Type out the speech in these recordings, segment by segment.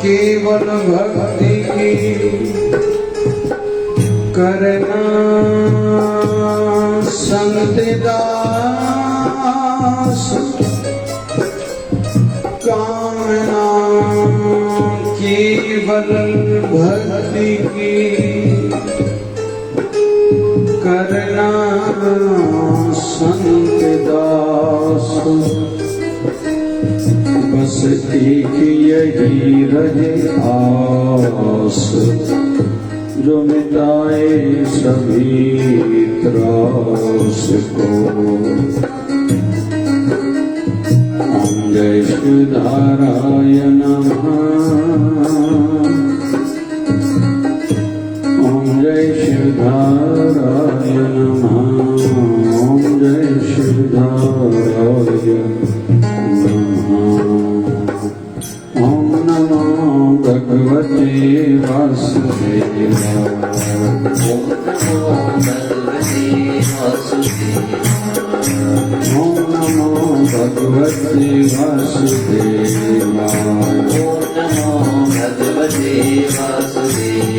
केवल भक्ति की करना संत दास कामना केवल भक्ति की करना संत दास बस एक यही रहे आस जो मिटाए सभी त्रास को। ओम जय शिवधाराय नमः। ओम जय शिवधाराय नमः। ओम जय शिवधाराय नमः। ओम नमो भगवते वासुदेवाय। ओम नमो भगवते वासुदेवाय। ओम नमो भगवते वासुदेवाय।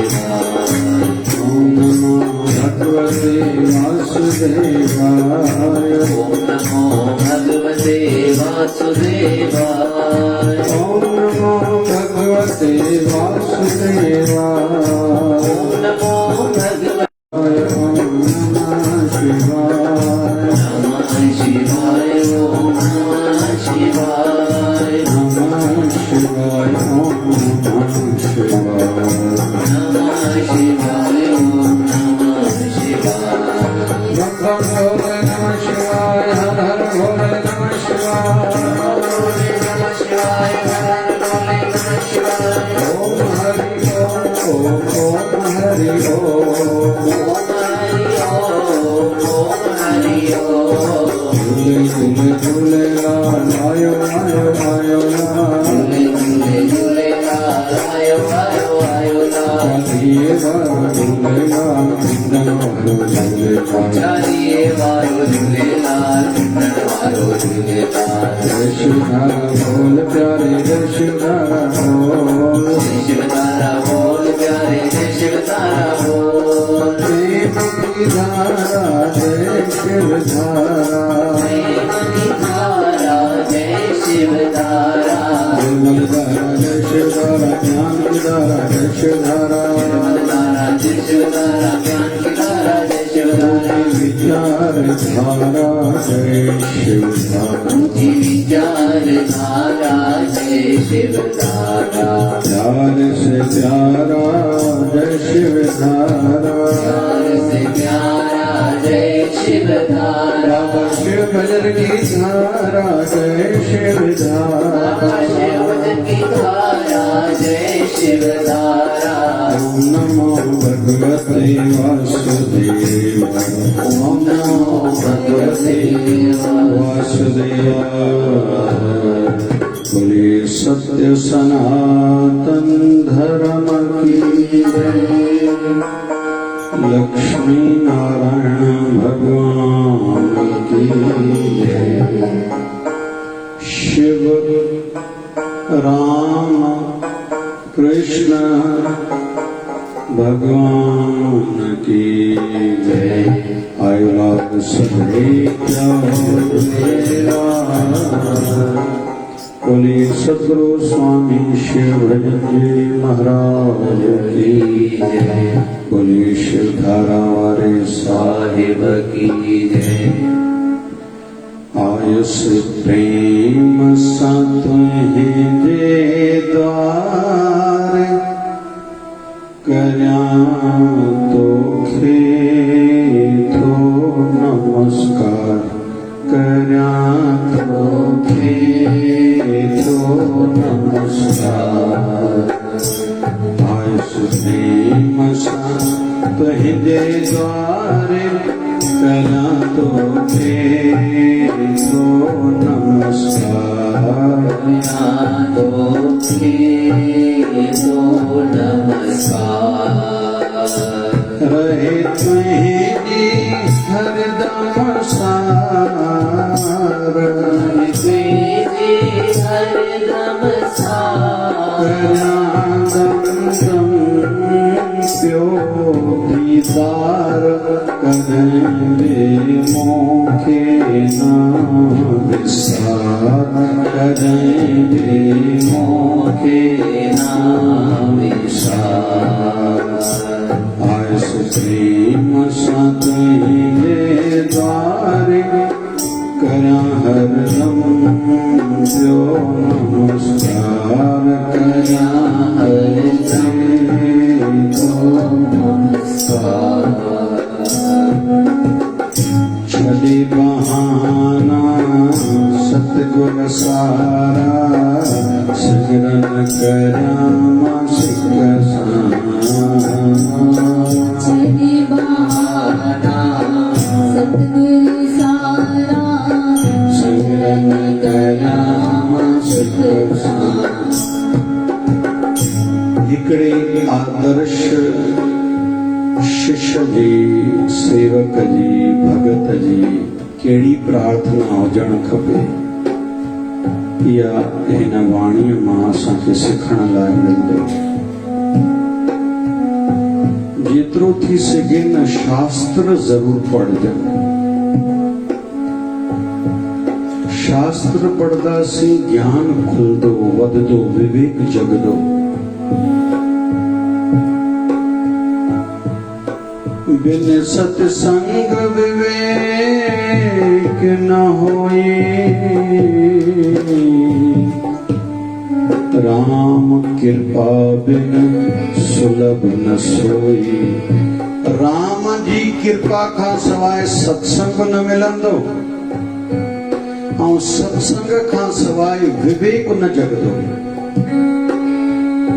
ओम नमो भगवते वासुदेवाय। ओम नमो भगवते वासुदेवाय। ओम नमो भगवते ओम नमः शिवाय। नमः शिवाय। ओम नमः शिवाय। नमः शिवाय। ओम नमः शिवाय। नमः शिवाय। ओम नमः शिवाय। भगवान भोले नमः शिवाय। हर हर भोले नमः शिवाय। नमः शिवाय। भोले नमः शिवाय। ओम हरि ओम। ओम हरि ओम। ओम हरि ओम। झूले झूले झूलेलाल आयो आयो आयो लाल। झूले झूले लाल आयो आयो आयो लाल। चालिये वारो झूलेलाल पिंडन वारो झूलेलाल। चालिये वारो झूलेलाल पिंडन वारो झूलेलाल। जय शिवधारा बोल प्यारे जय शिवधारा बोल। जय शिवधारा बोल प्यारे जय शिवधारा बोल। प्रेम की धारा जय शिवधारा। प्रेम की धारा जय शिवधारा। निर्मल धारा जय शिवधारा। ज्ञान की धारा जय शिवधारा। निर्मल धारा जय शिवधारा। ज्ञान की धारा जय शिवधारा। विचार धारा जय शिवधारा। विचार धारा जय शिवधारा। प्यार से प्यारा जय शिवधारा। प्यार से प्यारा जय शिवधारा। बाबा शिव भजन की धारा जय शिवधारा। बाबा शिव भजन की धारा जय शिवधारा। ओम नमो भगवते वासुदेवाय। ओम नमो भगवते वासुदेवाय। बोलिए सत्य सनातन धर्म की जय। लक्ष्मी नारायण भगवान की जय। शिव राम कृष्ण भगवान की जय। आयुलाद सभी बोलिए सद्गुरु स्वामी शिव भजन जी महाराज की जय। बोलिए शिवधारा वाले साहिब की जय। आयुष प्रेम सतुहे दे द्वार कर्या तो खेतो नमस्कार। कर्या तो खेतो नमस्कार। आयुष प्रेम सतुहे दे द्वार कर्या तो खेतो नमस्कार। रहे तुझी हरदम सार। हरदम सार। कर्या विसार करेंगे मोखे नाम विसार आयस प्रेम सतैले द्वारे करा हरदम जो नमस्कार करा हरदम छली बहाना सतगुर सारा सिमरन करामा सिख छली बहाना सतगुरु सारा सिमरन करामा सिख हिकड़े आदर्श शिष्य जी सेवक जी भगत जी कहिड़ी प्रार्थना हुजण खपे इहा हिन वाणीअ मां असांखे सिखण लाइ मिलंदो जेतिरो थी सघे न शास्त्र ज़रूर पढ़जनि शास्त्र पढ़ंदासीं ज्ञान खुलंदो वधंदो विवेक जगंदो बिन सत्संग विवेक न होए राम कृपा बिन सुलभ न सोई राम जी कृपा खां सवाइ सत्संग न मिलंदो ऐं सत्संग खां सवाइ विवेक न जगंदो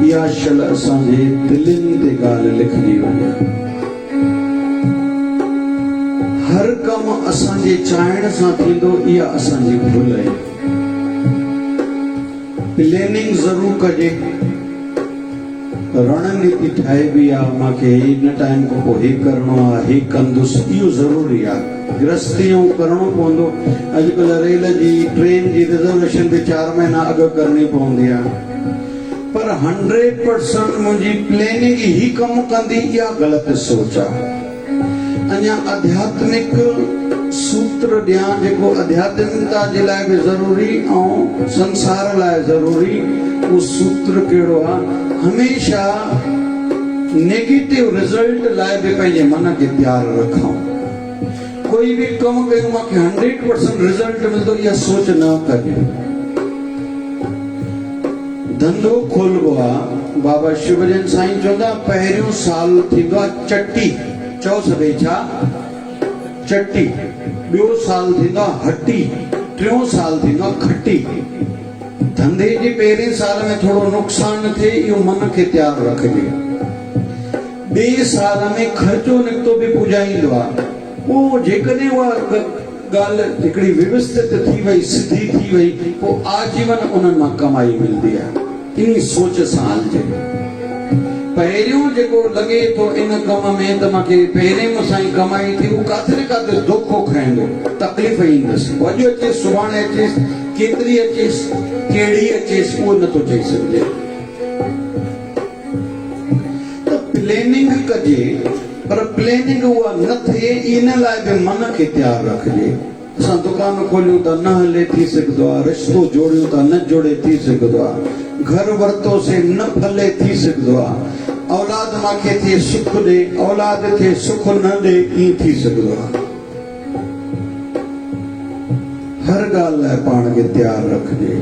इहा शल असांजे दिलनि ते ॻाल्हि लिखजी वञे हर कम असांजे चाहण सां थींदो इहा असांजी भुल आहे प्लेनिंग ज़रूर कजे रणनीति ठाहिबी आहे मूंखे हिन टाइम खां पोइ हे करिणो आहे हे कंदुसि इहो ज़रूरी आहे गृहस्थी ऐं करिणो पवंदो अॼुकल्ह रेल जी ट्रेन जी रिजर्वेशन बि 4 महीना अॻु करणी पवंदी आहे पर 100% मुंहिंजी प्लेनिंग ई कमु कंदी इहा ग़लति सोच आहे अञा आध्यात्मिक सूत्र ॾियां जेको आध्यात्मिकता जे लाइ बि ज़रूरी ऐं संसार लाइ ज़रूरी उहो सूत्र कहिड़ो आहे हमेशह नेगेटिव रिज़ल्ट लाइ बि पंहिंजे मन खे तयारु रखूं कोई बि कमु कयूं मूंखे 100% रिज़ल्ट मिलंदो इहा सोच न कजे धंधो खोलबो आहे बाबा शिवजन साईं चवंदा पहिरियों साल थींदो आहे चटी चओ सभई छा चटी ॿियो साल थींदो आहे हटी टियों साल थींदो आहे खटी धंधे जे पहिरें साल में थोरो नुक़सान थिए इहो मन खे तयारु रखिजे ॿिए साल में ख़र्चो निकितो बि पुॼाईंदो आहे पोइ जेकॾहिं उहा ॻाल्हि हिकिड़ी व्यवस्थित थी वई सिधी थी वई पोइ आजीवन उन्हनि मां कमाई मिलंदी आहे इन सोच सां हलिजे पहिरियों जेको लॻे थो इन कम में त मूंखे पहिरें मूंसां ई कमाई थी उहो किथे न किथे धोखो खाईंदो तकलीफ़ ईंदसि अॼु अचेसि सुभाणे अचेसि केतिरी अचेसि कहिड़ी अचेसि उहो नथो चई सघिजे त प्लेनिंग कजे पर प्लेनिंग उहा न थिए इन लाइ बि मन खे तयारु रखिजे असां दुकान खोलियूं त न हले थी सघंदो आहे रिश्तो जोड़ियूं त न जोड़े थी सघंदो आहे घर वरितोसीं न फले थी सघंदो आहे औलाद मूंखे थिए सुख ॾे औलाद खे सुख न ॾे ईअं थी सघंदो आहे हर ॻाल्हि लाइ पाण खे तयारु रखिजे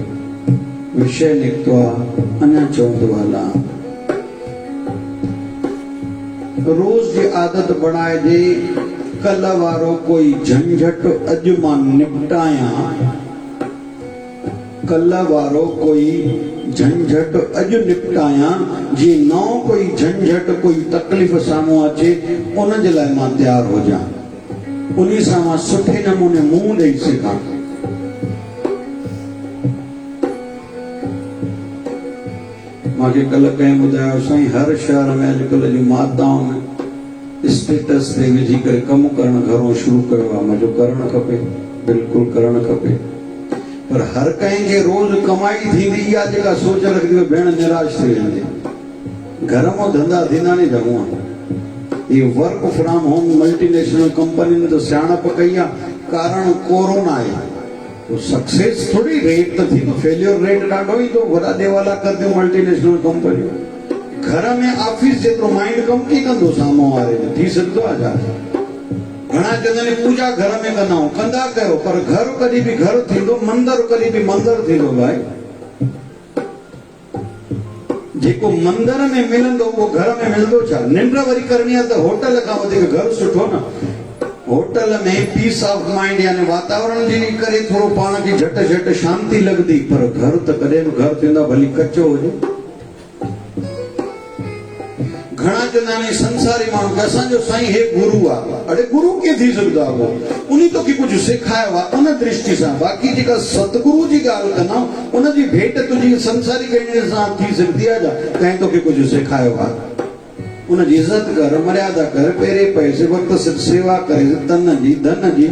विषय निकितो आहे अञा चवंदो हलां रोज़ जी आदत बणाइजे कल्ह वारो कोई झंझट अॼु मां निपटायां कल्ह वारो कोई झंझट अॼु निपटायां जीअं नओं कोई झंझट कोई तकलीफ़ साम्हूं अचे उन जे लाइ मां तयारु हुजां उन सां मां सुठे नमूने मुंहुं ॾेई सघां मूंखे कल्ह कंहिं ॿुधायो साईं हर शहर में अॼुकल्ह जी माताउनि स्टेटस ते विझी करे कमु करणु घणो शुरू कयो आहे मुंहिंजो करणु खपे बिल्कुलु करणु खपे पर हर कंहिंखे रोज़ कमाई थींदी इहा जेका सोच रखंदी भेण निराश थी वेंदी घर मां धंधा थींदा नी चङो ये work from home multinational company ने तो सियाणप कई आहे कारण कोरोना आहे तो सक्सेस थोड़ी रेट तो थी, तो फेल्योर रेट ॾाढो ही तो वॾा देवाला कर दियूं मल्टीनेशनल कंपनियूं। घर में ऑफिस जेतिरो माइंड कम की कंदो साम्हूं वारे जो थी सघंदो आहे छा? घणा चवंदा आहिनि पूजा घर में कंदा आहियूं, कंदा कयो, पर घर कॾहिं बि घर थींदो, मंदरु कॾहिं बि मंदरु थींदो भाई। जेको मंदर में मिलंदो उहो घर में मिलंदो छा? निंड वरी करणी आहे त होटल खां वधीक घर सुठो न। होटल में पीस ऑफ माइंड यानी वातावरण जी करे थोरो पाण खे झट झट शांती लॻंदी, पर घर त कॾहिं बि घर थींदा भली कचो हुजे। घणा चवंदा आहिनि संसारी माण्हू कि असांजो साईं हे गुरु आहे। अड़े गुरु कीअं थी सघंदो आहे? उहो उन तोखे कुझु सेखारियो आहे उन दृष्टि सां। बाक़ी जेका सतगुरु जी ॻाल्हि कंदा उनजी भेट तुंहिंजी संसारी कहणे सां थी सघंदी आहे छा? कंहिं तोखे कुझु सेखारियो आहे? उनजी इज़त कर, मर्यादा कर, पहिरें पैसे वक़्त सेवा करे, तन जी धन जी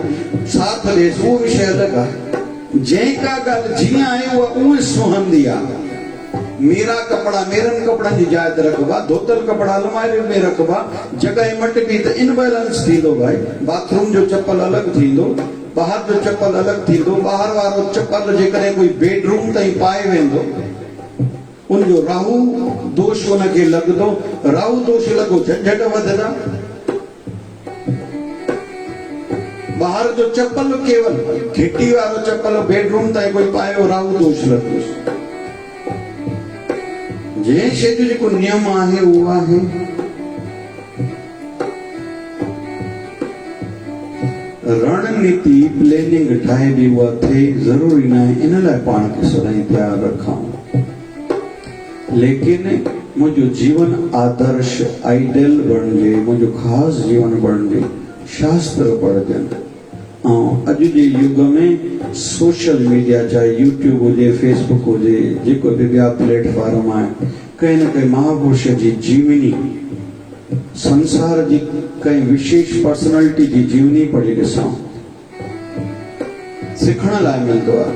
साथ ॾेसि, उहो विषय अलॻि आहे। जंहिं का ॻाल्हि जीअं आहे उहा उहे सुहंदी आहे। मेरा कपड़ा मेरन कपड़नि जी जाइ ते रखबा, धोतल कपड़ा अलमारी में रखबा, जॻहि मटबी त इनबैलेंस थींदो भाई। बाथरूम जो चप्पल अलॻि थींदो, ॿाहिरि जो चप्पल अलॻि थींदो। ॿाहिरि वारो चप्पल जेकॾहिं कोई बेडरूम ताईं पाए वेंदो उनजो राहु दोष उनखे लॻंदो, राहु दोष लॻो झंझट वधंदा। ॿाहिरि जो चप्पल केवल घिटी वारो चप्पल बेडरूम ताईं कोई पायो, राहु दोष लॻंदुसि। जंहिं शइ जो जेको नियम आहे उहो आहे रणनीति प्लेनिंग ठाहे बि उहा थिए ज़रूरी न आहे। इन लाइ पाण खे सदाईं तयारु रखूं। लेकिन मुंहिंजो जीवन आदर्श आइडियल बणिजे, मुंहिंजो ख़ासि जीवन बणिजे, शास्त्र पढ़जनि। ऐं अॼु जे युग में सोशल मीडिया चाहे यूट्यूब हुजे, फेसबुक हुजे, जेको बि ॿिया प्लेटफॉर्म आहे, कंहिं न कंहिं महापुरुष जी जीवनी, संसार जी कंहिं विशेष पर्सनैलिटी जी जीवनी पढ़ी ॾिसूं, सिखण लाइ मिलंदो आहे।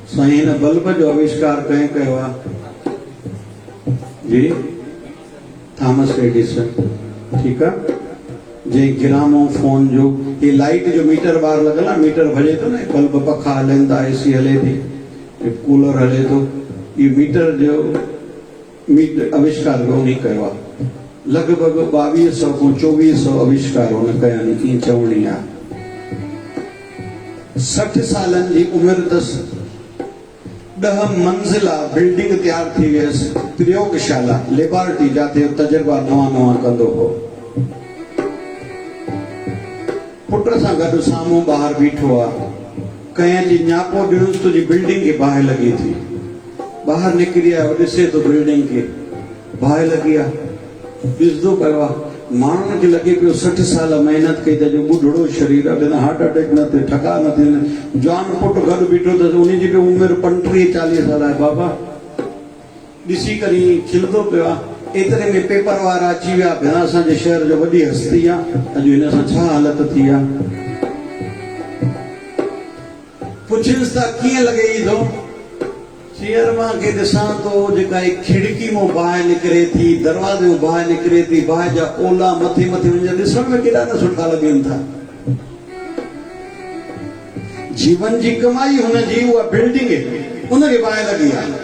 साईं हिन बल्ब जो आविष्कार कंहिं कयो आहे? जी थॉमस एडिसन। ठीकु आहे। जंहिं ग्रामो फोन जो ये लाइट जो मीटर ॿाहिरि लॻल आहे, मीटर भॼे थो न, बल्ब पखा हलनि था, एसी हले थी, कूलर हले थो, ये मीटर जो आविष्कार उन कयो आहे। लॻभॻि 2200 खां 2400 आविष्कार हुन कया आहिनि, कीअं चवणी आहे। 60 सालनि जी उमिरि अथसि, 10 मंज़िला बिल्डिंग तयार थी वियसि, प्रयोगशाला लेबोरेटरी जाते तजुर्बा नवां कंदो हो। पुट सां गॾु साम्हूं ॿाहिरि बीठो आहे, कंहिं जी न्यापो ॾिनुसि तुंहिंजी बिल्डिंग खे बाहि लॻी थी। ॿाहिरि निकिरी आयो, ॾिसे थो बिल्डिंग खे बाहि लॻी आहे, ॾिसंदो पियो आहे। माण्हुनि खे लॻे पियो 60 साल महिनत कई त जो ॿुढड़ो शरीर आहे, हार्ट अटैक न थिए, ठका न थिए। जवान पुटु गॾु बीठो अथसि, उनजी बि उमिरि 35-40 साल आहे। बाबा ॾिसी करे खिलंदो पियो आहे। एतिरे में पेपर वारा अची विया, भेण असांजे शहर जो वॾी हस्ती आहे, अॼु हिन सां छा हालत थी आहे। पुछियुसि था कीअं लॻे थो? चेयर मां खे ॾिसां थो, जेका खिड़की मां बाहि निकिरे थी, दरवाज़े मां बाहि निकिरे थी, बाहि जा ओला मथे वञनि, ॾिसण में केॾा न सुठा लॻनि था। जीवन जी कमाई हुनजी उहा बिल्डिंग, उनखे बाहि लॻी आहे।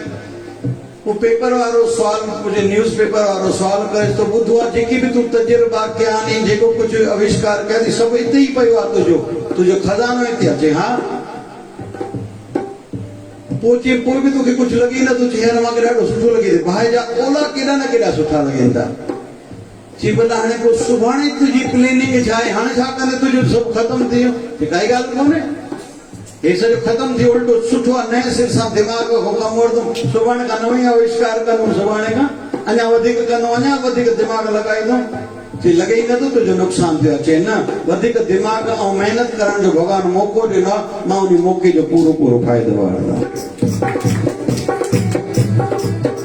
वो पेपर वारो सवाल मुझे न्यूज़ पेपर वारो सवाल करे तो ॿुधो आहे, जेकी बि तूं तजुर्बा कया आहिनि, जेको कुझु आविष्कार कया थी, सभु हिते ई पियो आहे, तुंहिंजो खज़ानो हिते अचे। हा पोइ बि तोखे कुझु लॻे न, तूं चए मूंखे ॾाढो सुठो लॻे थो। बाहि जा ओला केॾा न केॾा सुठा लॻनि था। चई भला हाणे पोइ सुभाणे तुंहिंजी प्लेनिंग छा आहे? हाणे छा कंदे? तुंहिंजो सभु ख़तमु थी वियो, काई ॻाल्हि कोन्हे। हे सॼो ख़तमु थी, उल्टो सुठो आहे, नए सिर सां दिमाग़ खां कमु वठंदुमि, सुभाणे खां नवीं आविष्कार कंदुमि, सुभाणे खां अञा वधीक कंदुमि, अञा वधीक दिमाग़ लॻाईंदुमि। चई लॻे ई नथो तुंहिंजो नुक़सानु थियो आहे। चए न, वधीक दिमाग़ ऐं महिनत करण जो भॻवान मौक़ो ॾिनो आहे, मां उन मौक़े जो पूरो फ़ाइदो वठंदुमि।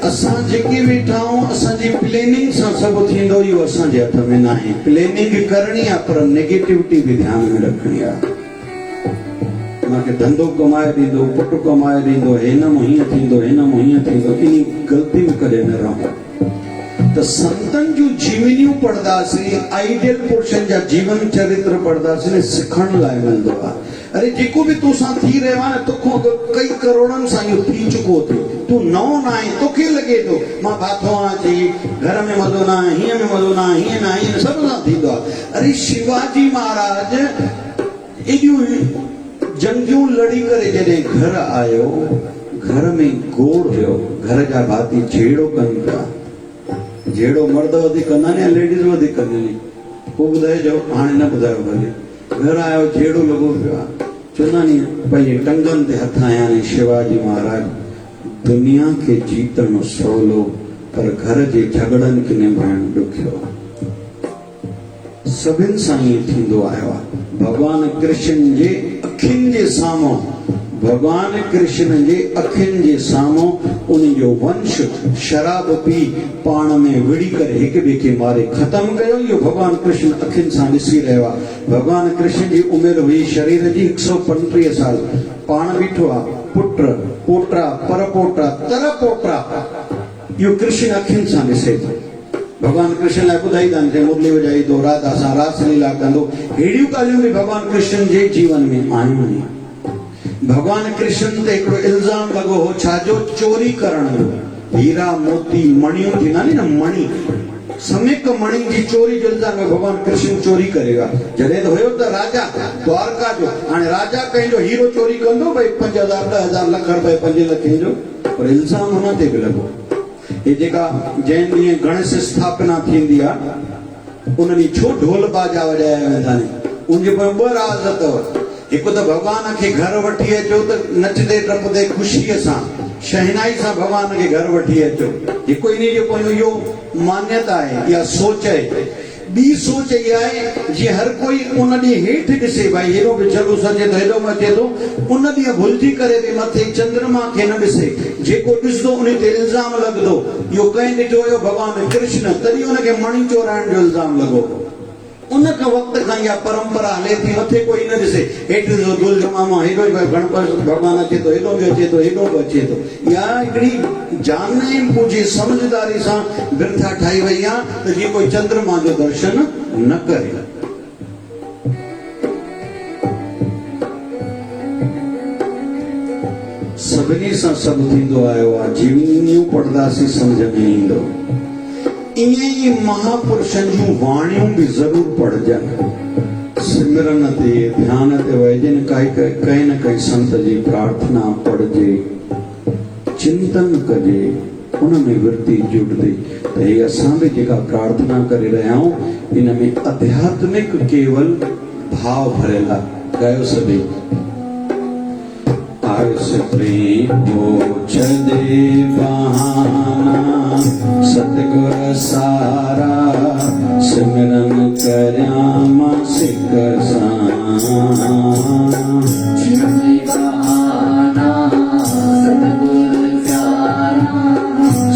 असां जेके वेठा आहियूं, असांजी प्लेनिंग सां सभु थींदो, इहो असांजे हथ में न आहे। प्लेनिंग करणी आहे, पर नेगेटिविटी बि ध्यान में रखणी आहे। मूंखे धंधो कमाए ॾींदो, पुटु कमाए ॾींदो, हिन मूं हीअं थींदो, हिन मूं हीअं थींदो, इन ग़लती में कॾहिं न रहूं। त संतनि जूं जीवनियूं पढ़ंदासीं, आइडियल पुरुषनि जा जीवन चरित्र पढ़ंदासीं, सिखण लाइ मिलंदो आहे। अरे जेको भी तू सां थी रहियो आहे न तोखो कई करोड़नि सां इहो थी चुको थी तू नओं न आहे तोखे लॻे थो मां फाथो आहियां चई घर में मज़ो न आहे हीअं में मज़ो न आहे हीअं न हीअं सभ सां थींदो आहे। अरे शिवाजी महाराज एॾियूं जंगियूं लड़ी करे जॾहिं घर आयो घर में गोड़ हुयो घर जा भाती झेड़ो कनि पिया झेड़ो मर्द वधीक कंदा आहिनि या लेडीज़ वधीक कंदियूं आहिनि पोइ ॿुधाइजो हाणे न ॿुधायो भले घर आयो झेड़ो लॻो पियो आहे चवंदा नी पंहिंजे टंगनि ते हथ आया आहिनि शिवाजी महाराज दुनिया खे जीतणो सवलो पर घर जे झगड़नि खे निभाइणु ॾुखियो सभिनि सां ईअं थींदो आयो आहे। भगवान कृष्ण जे अखियुनि जे साम्हूं भगवान कृष्ण जे अखियुनि जे साम्हूं उन जो वंश शराब पी पाण में विड़ी करे हिक ॿिए खे मारे ख़तमु कयो इहो भगवान कृष्ण अखियुनि सां ॾिसी रहियो आहे। भगवान कृष्ण जी उमिरि हुई शरीर जी 135 साल पाण बीठो आहे पुट पोटा परपोटा तरपोटा इहो कृष्ण अखियुनि सां ॾिसे थो। भगवान कृष्ण लाइ ॿुधाईंदा आहिनि मुरली वॼाईंदो राधा सां रास लीला कंदो अहिड़ियूं ॻाल्हियूं बि भगवान कृष्ण जे जीवन में आयूं आहिनि। भगवान कृष्ण ते हिकिड़ो इल्ज़ाम लॻो हो छाजो चोरी करण जो हीरा मोती मणियूं थींदा आहिनि न मणि समेक मणि जी चोरी जो इल्ज़ाम भगवान कृष्ण चोरी करेगा जॾहिं त हुयो त राजा द्वारका जो हाणे राजा कंहिंजो हीरो चोरी कंदो भई 5,000 10,000 लख रुपए 5 लख जो पर इल्ज़ाम हुन ते बि लॻो हे जेका जंहिं ॾींहुं गणेश स्थापना थींदी आहे उन ॾींहुं छो ढोल बाजा वॼाया वेंदा आहिनि उनजे पोइ 2 राज़ अथव हिकु त भॻवान खे घर वठी अचो त नचंदे टपंदे ख़ुशीअ सां शहनाई सां भॻवान खे घर वठी अचो हिकु इन जो पोइ इहो मान्यता आहे या सोच आहे। ॿी सोच इहा आहे जीअं हर कोई उन ॾींहुं हेठि ॾिसे भाई हेॾो बि चलो सजे थो हेॾो बि अचे थो उन ॾींहुं भुलिजी करे बि मथे चंद्रमा खे न ॾिसे जेको ॾिसंदो उन ते इल्ज़ाम लॻंदो इहो कंहिं ॾिठो हुयो भॻवान कृष्ण तॾहिं उनखे मणी चोराइण जो इल्ज़ाम लॻो उन खां वक़्त खां इहा परंपरा हले थी मथे कोई न ॾिसे हेठि ॾिसो दुल जमामा हेॾो ई गणपति भॻवानु अचे थो हेॾो बि अचे थो हेॾो बि अचे थो इहा हिकिड़ी जाने पूजी समझदारी सां बिरथा ठाही वई आहे त जीअं कोई चंद्रमा जो दर्शन न करे। सभिनी सां सभु थींदो आयो आहे जीवनियूं पढ़ंदासीं सम्झ में ईंदो ईअं ई महापुरुषनि जूं वाणियूं बि ज़रूरु पढ़जनि सिमरन ते ध्यान ते वेहजनि कंहिं न कंहिं संत जी प्रार्थना पढ़जे चिंतन कजे उन में वृत्ति जुड़जे त हे असां बि जेका प्रार्थना करे रहिया आहियूं इन में आध्यात्मिक केवल भाव भरियल आहे। ॻायो सभई आयुष प्रेम हो छदे बहाना सतगुर सारा सिमरन करयामा सिक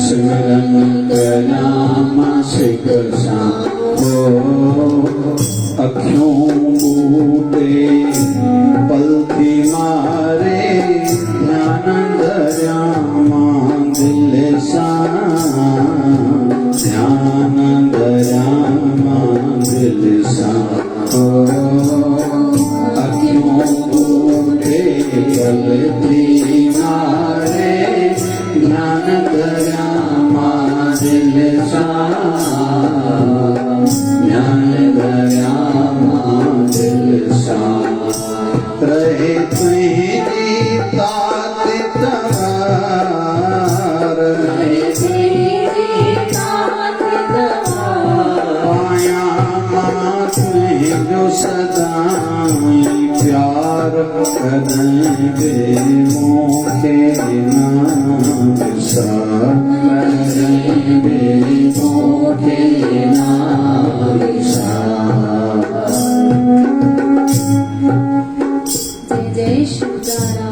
सिमरन करयामा सिक अखियों बूटे पलथी मारे ध्यान दरियामा दिल सा ध्यान दरियामा दिल सा अखियों बूटे पलथी मारे ध्यान दरियामा दिल सा ध्यान दरियामा दिल सा रहे तुझी तात तवार पाया मां तुझो सदाई प्यार करेंगे मोखे नाम विसार करेंगे मोखे नाम विसार। जय शिवदारा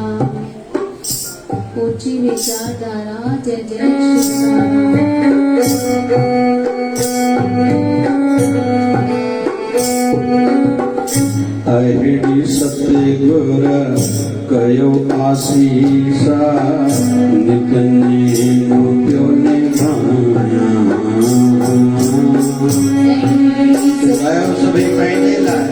ऊंची विचारधारा जय जय शिवदारा। अहिड़ी सतगुर कयो आसीसा नित नेम पियो निभाया सभई पंहिंजे लाइ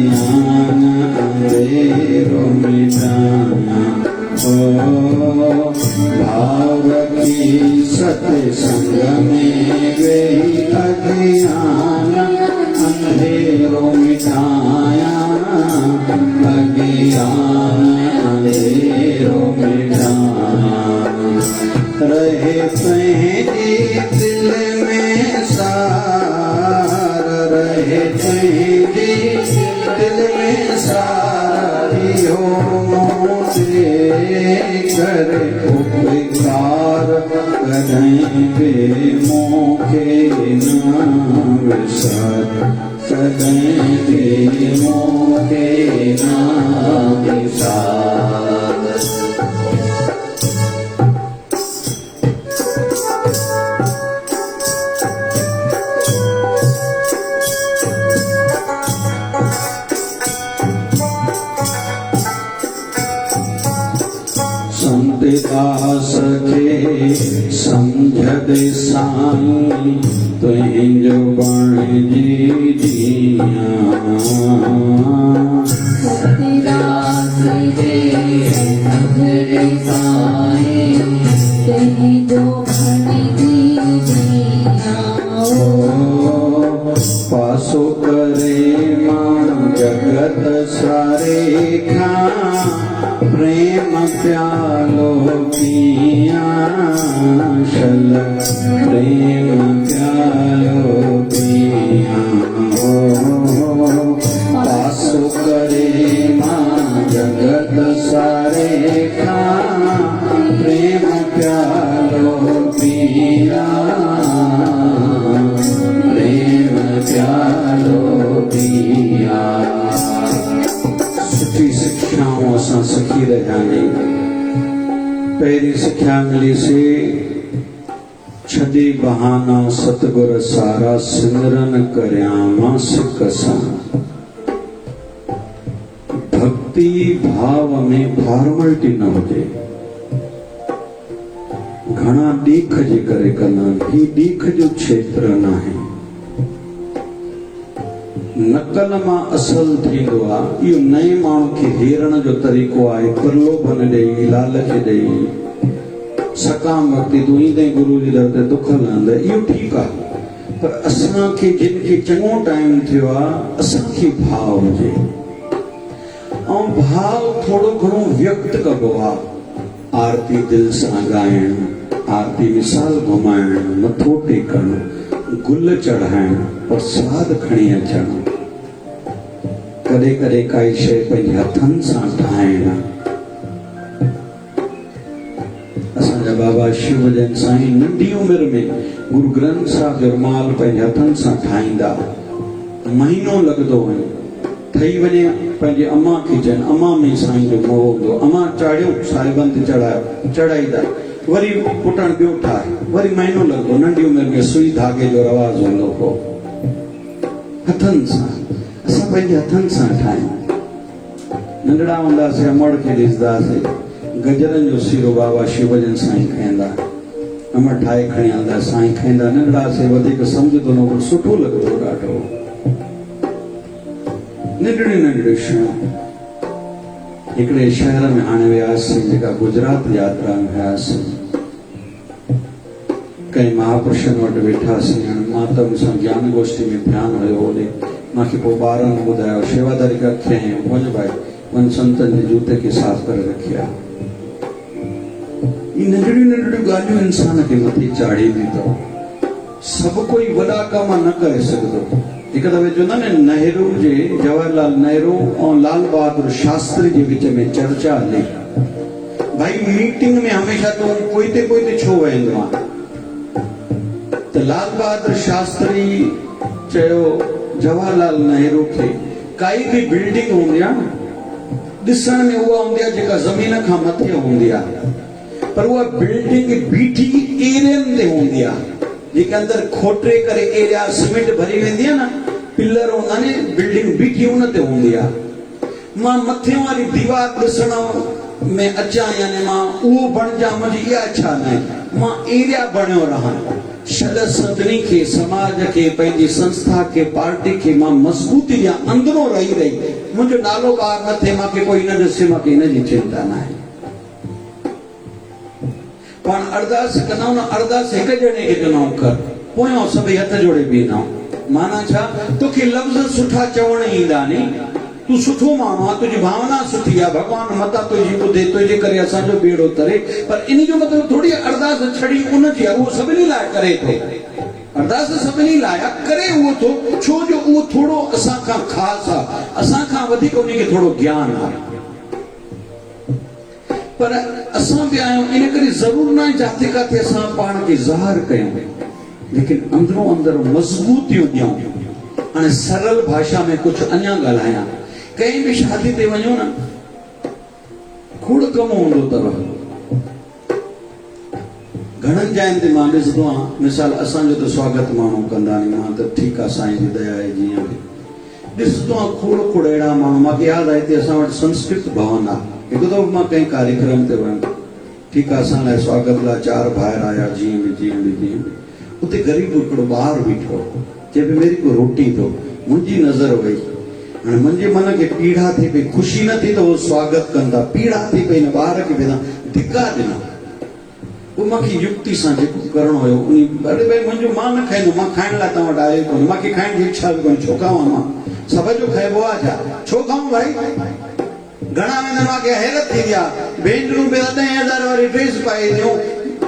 अज्ञान अंधेरो मिटाया ओ भाव की सत्संग में गई अज्ञान अंधेरो मिटाया अज्ञान अंधेरो मिटाया रहे तेरे दिल में सार रहे तेरे दिल में सारी हो मोसे कर उपकार करेंगे मोखे नाम विसार करेंगे मोखे नाम विसार संत दास के समझ साई तुझो बण जी जिया सतदास के समझ साई तुझो बण जी जिया पासो करे मां जगत सारे खा प्रेम प्यालो पिया शल प्रेम प्यालो पिया पासो करे मां जगत सारे खा प्रेम प्यालो पिया प्रेम प्यालो पिया सुठी शिक्षाओं असां सिखी रहिया आहियूं पहिरीं सिख्या मिली से छॾे बहाना सतगुर सारा सिमरन करियां सिक सां भक्ति भाव में फॉर्मेलिटी न हुजे घणा ॾीख जे करे कंदा ही ॾीख जो क्षेत्र न आहे नकल मां असल थींदो आहे इहो नए माण्हू खे हेरण जो तरीक़ो आहे प्रलोभन ॾेई लालच ॾेई सकाम वक़्ति तूं ईंदे गुरू जी दर ते दुख लहंदे इहो ठीकु आहे पर असांखे जिन खे चङो टाइम थियो आहे असांखे भाव हुजे ऐं भाव थोरो घणो व्यक्त कबो आहे आरती दिलि सां ॻाइणु आरती मिसाल घुमाइणु मथो टेकणु गुल चढ़ाइणु प्रसाद खणी अचणु कॾहिं कॾहिं काई शइ पंहिंजे हथनि सां ठाहिणु असांजा बाबा शिवजन साईं नंढी उमिरि में गुरु ग्रंथ साहिब जो रुमाल पंहिंजे हथनि सां ठाहींदा महीनो लॻंदो वञे ठही वञे पंहिंजे अम्मा खे चवनि अम्मा में साईं जो मोह हूंदो अम्मा चाढ़ियो साहिबनि ते चढ़ायो चढ़ाईंदा वरी पुटण ॿियो ठाहे वरी महीनो लॻंदो नंढी उमिरि में सुई धागे जो रवाज़ हूंदो हो हथनि सां असां पंहिंजे हथनि सां ठाहियूं नंढड़ा हूंदासीं अमड़ खे ॾिसंदासीं गजरनि जो सीरो बाबा शिवजन साईं खाईंदा अमड़ ठाहे खणी हलंदा साईं खाईंदा नंढड़ासीं वधीक सम्झंदो न पर सुठो लॻंदो ॾाढो नंढड़ियूं नंढड़ियूं शयूं हिकिड़े शहर में हाणे वियासीं जेका गुजरात यात्रा में वियासीं कंहिं महापुरुषनि वटि वेठासीं मां त मूंसां ज्ञान गोष्ठी में ध्यानु हुयो होॾे मूंखे पोइ ॿारनि ॿुधायो शेवादारी रखी आई वञ भाई वञ संतनि जे जूते खे साफ़ करे रखी आहे ई नंढड़ियूं नंढड़ियूं ॻाल्हियूं इंसान खे मथे चाढ़ींदी अथव सभु कोई वॾा कम न करे सघंदो हिकु दफ़े चवंदा न नेहरू जे जवाहरलाल नेहरू ऐं लाल बहादुर शास्त्री जे विच में चर्चा हली भाई मीटिंग में हमेशह तूं पोइते छो वेंदो आहे त लाल बहादुर शास्त्री चयो जवाहरलाल नेहरू खे काई बि बिल्डिंग हूंदी आहे न ॾिसण में उहा हूंदी आहे जेका ज़मीन खां मथे हूंदी आहे पर उहा बिल्डिंग बीठी एरियनि ते हूंदी आहे जेके अंदरि खोटे करे एरिया सीमेंट भरी वेंदी आहे न पिलर हूंदा आहिनि बिल्डिंग बीठी उन ते हूंदी आहे मां मथे वारी दीवार ॾिसण में अचां यानी मां उहो बणिजां मुंहिंजी इहा इच्छा न आहे मां एरिया बणियो रहां शल सदनी के समाज के पंहिंजी संस्था के पार्टी के मां मजबूती या अंदरों रही मुझे नालो बाहर न थे मांखे कोई न ॾिसे मांखे इन जी चिंता न आहे पण अरदास कंदाऊं न अरदास हिक ॼणे खे कंदाऊं कर पोयां सभई हथ जोड़े बीहंदाऊं माना छा तोखे लफ़्ज़ सुठा चवण ईंदा नी तू सुठो माण्हू आहे तुंहिंजी भावना सुठी आहे भॻवान मता तुंहिंजी ॿुधे तुंहिंजे करे असांजो बेड़ो तरे पर इन जो मतिलबु थोरी अरदास छड़ी उनजी आहे उहो सभिनी लाइ करे थो अरदास सभिनी लाइ आहे करे उहो थो छो जो उहो थोरो असां खां ख़ासि आहे असां खां वधीक उनखे थोरो ज्ञान आहे पर असां बि आहियूं इन करे ज़रूर न आहे जाते काथे असां पाण खे ज़ाहिर कयूं लेकिन अंदरो अंदर मज़बूतियूं ॾियूं हाणे सरल भाषा में कुझु अञा ॻाल्हायां कहीं भी शादी ते वञो न खोड़ कम हूंदो अथव घणनि जाइनि ते मां ॾिसंदो आहियां मिसाल असांजो त स्वागत माण्हू कंदा आहिनि मां त ठीकु आहे साईं जी दया आहे जीअं बि ॾिसंदो आहियां खोड़ अहिड़ा माण्हू मूंखे यादि आहे हिते असां वटि संस्कृत भवन आहे हिकु दफ़ो मां कंहिं कार्यक्रम ते वयुमि ठीकु आहे असां लाइ स्वागत लाइ 4 ॿाहिरि आया जीअं बि उते ग़रीब हिकिड़ो ॿार बीठो चए पियो मेरी को रोटी दो मुंहिंजी नज़र वई हाणे मुंहिंजे मन खे पीड़ा थी पई ख़ुशी न थी त उहो स्वागत कंदा पीड़ा थी पई न ॿार खे पहिरियां धिका ॾिना पोइ मूंखे युक्ति सां जेको करणो हुयो उन अरे भई मुंहिंजो मां न खाईंदो मां खाइण लाइ तव्हां वटि आयो कोन्हे मूंखे खाइण जी इच्छा बि कोन्हे छो खावां मां सभ जो खाइबो आहे छा छो खाऊं भाई घणा वेंदा मूंखे हैरत थींदी आहे भेनरूं बि 10,000 वारी ड्रेस पाए ॾियूं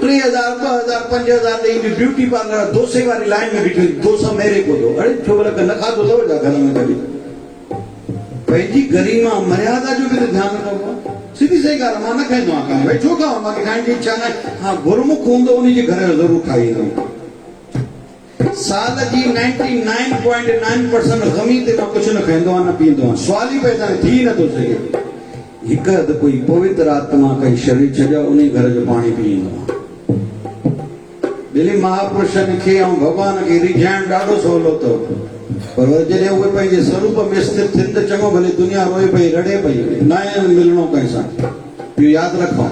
3,000 2,000 5,000 ॾेई ब्यूटी पार्लर डोसे वारी लाइन में बीठी डोसा मेरे को दो अरे छो भला न खाधो अथव छा घर में कॾहिं पंहिंजी गरिमा मर्यादा जो बि त ध्यानु रखबो आहे सीधी सही ॻाल्हि मां न खाईंदो आहियां भई छो खावां मूंखे खाइण जी इच्छा न आहे हा गुरमुख हूंदो उनजे घर जो ज़रूरु खाईंदुमि साल जी 99.9% ग़मी ते मां कुझु न खाईंदो आहियां न पीअंदो आहियां सुवाल ई पैदा थी नथो सघे हिकु अधु कोई पवित्र आत्मा कई शरीर छॾियो उन घर जो पाणी पी ईंदो आहियां ॿिली महापुरुषनि खे ऐं भॻवान खे रिझाइण ॾाढो सवलो अथव पर जॾहिं उहे पंहिंजे स्वरूप में स्थित थियनि त चङो भले दुनिया रोए पई रड़े पई न मिलणो कंहिंसां इहो यादि रखूं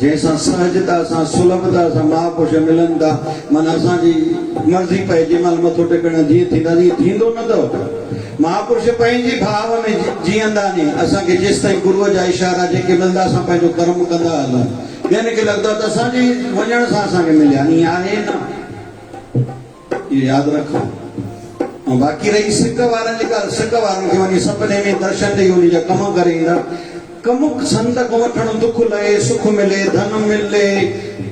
जंहिंसां सहजता सां सुलभता सां महापुरुष मिलनि था माना असांजी मर्ज़ी पए जंहिं महिल मथो टेकण जीअं थींदा जीअं थींदो न अथव महापुरुष पंहिंजे भाव में जीअंदा नी असांखे जेसि ताईं गुरूअ जा इशारा जेके मिलंदा असां पंहिंजो कर्म कंदा हलूं ॿियनि खे लॻंदो आहे त असांजे वञण सां असांखे मिलिया ईअं आहे न इहो यादि रखूं ऐं बाक़ी रही सिक वारनि जी ॻाल्हि सिक वारनि खे वञी सपने में दर्शन ॾेई उन जा कम करे ईंदा कम संत को वठणु दुख लहे सुख मिले धन मिले